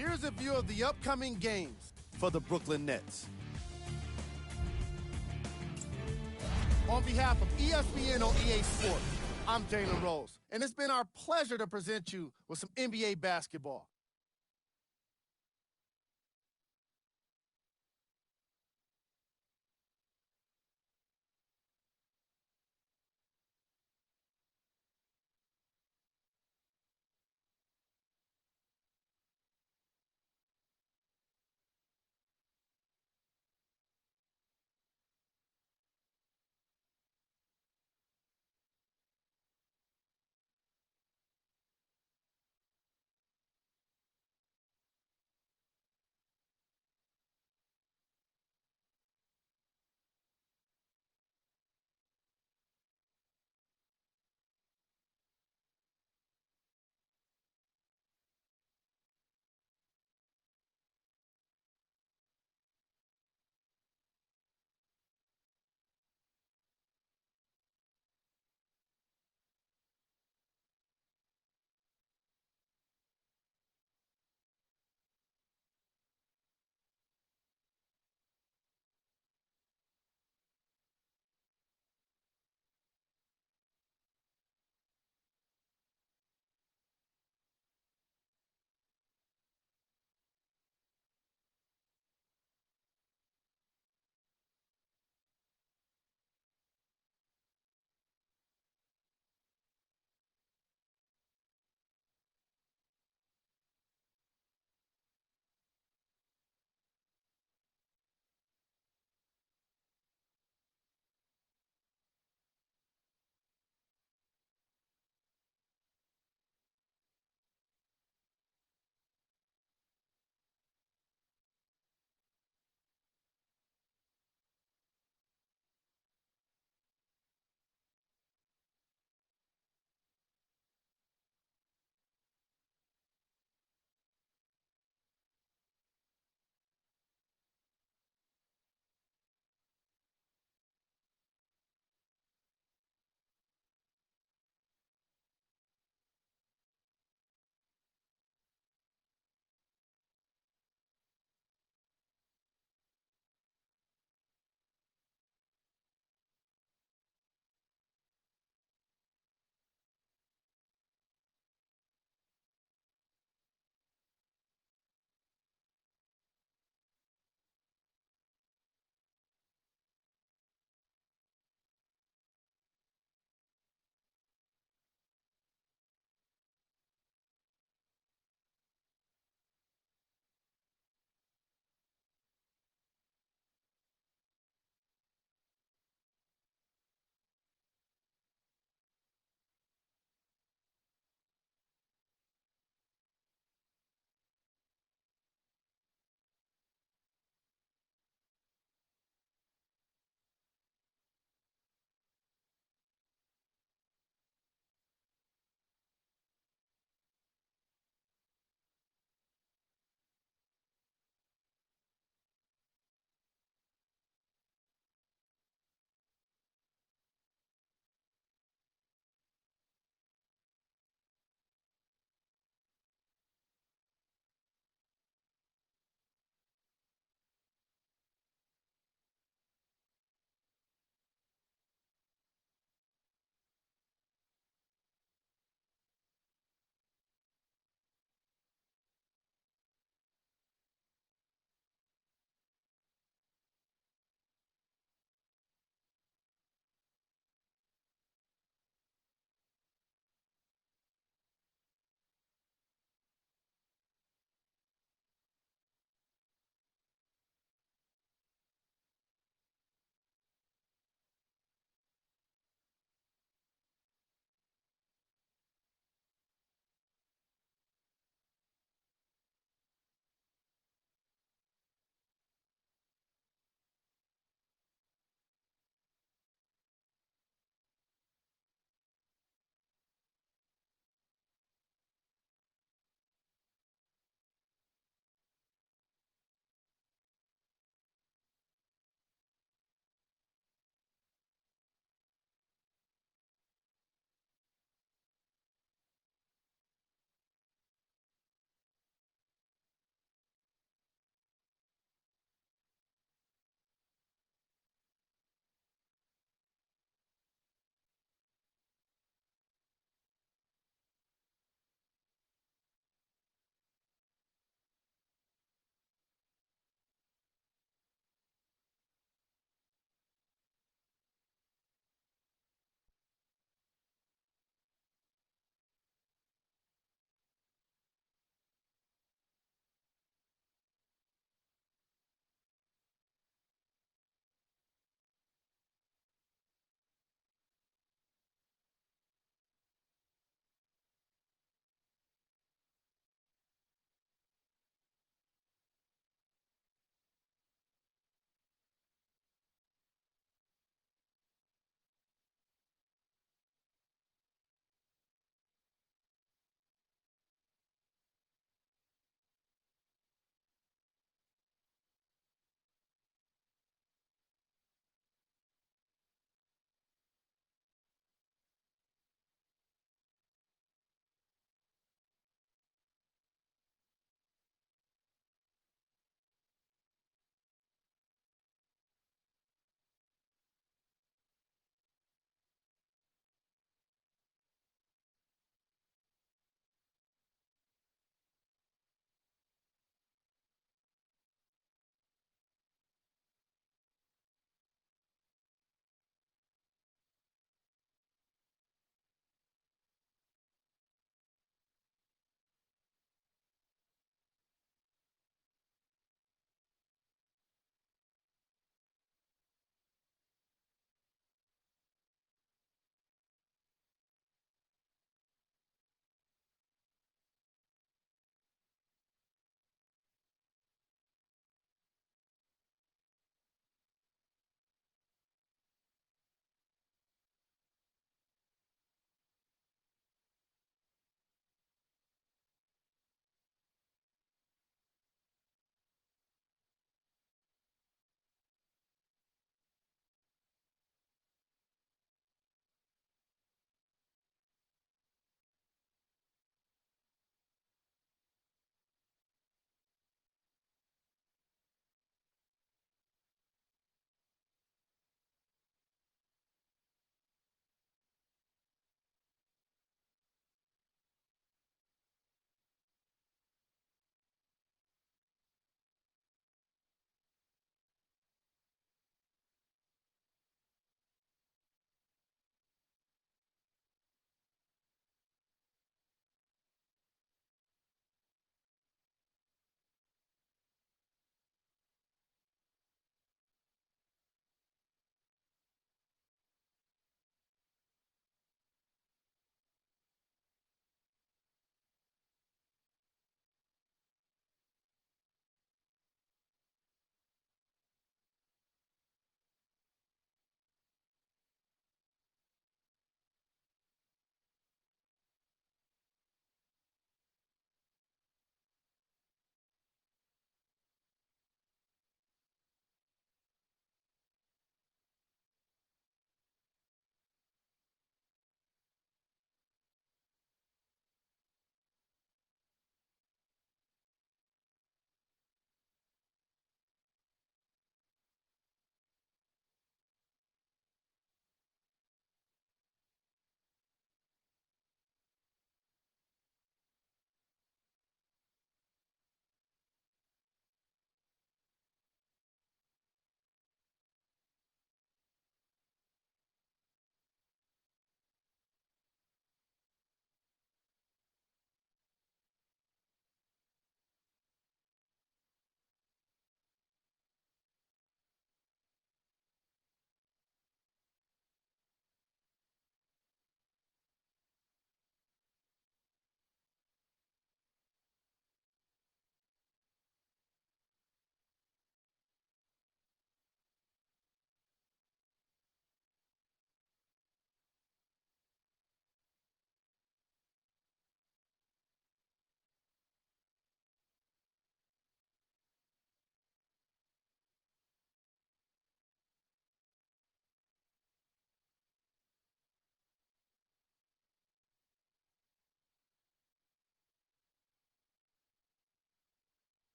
Here's a view of the upcoming games for the Brooklyn Nets. On behalf of ESPN on EA Sports, I'm Jalen Rose, and it's been our pleasure to present you with some NBA basketball.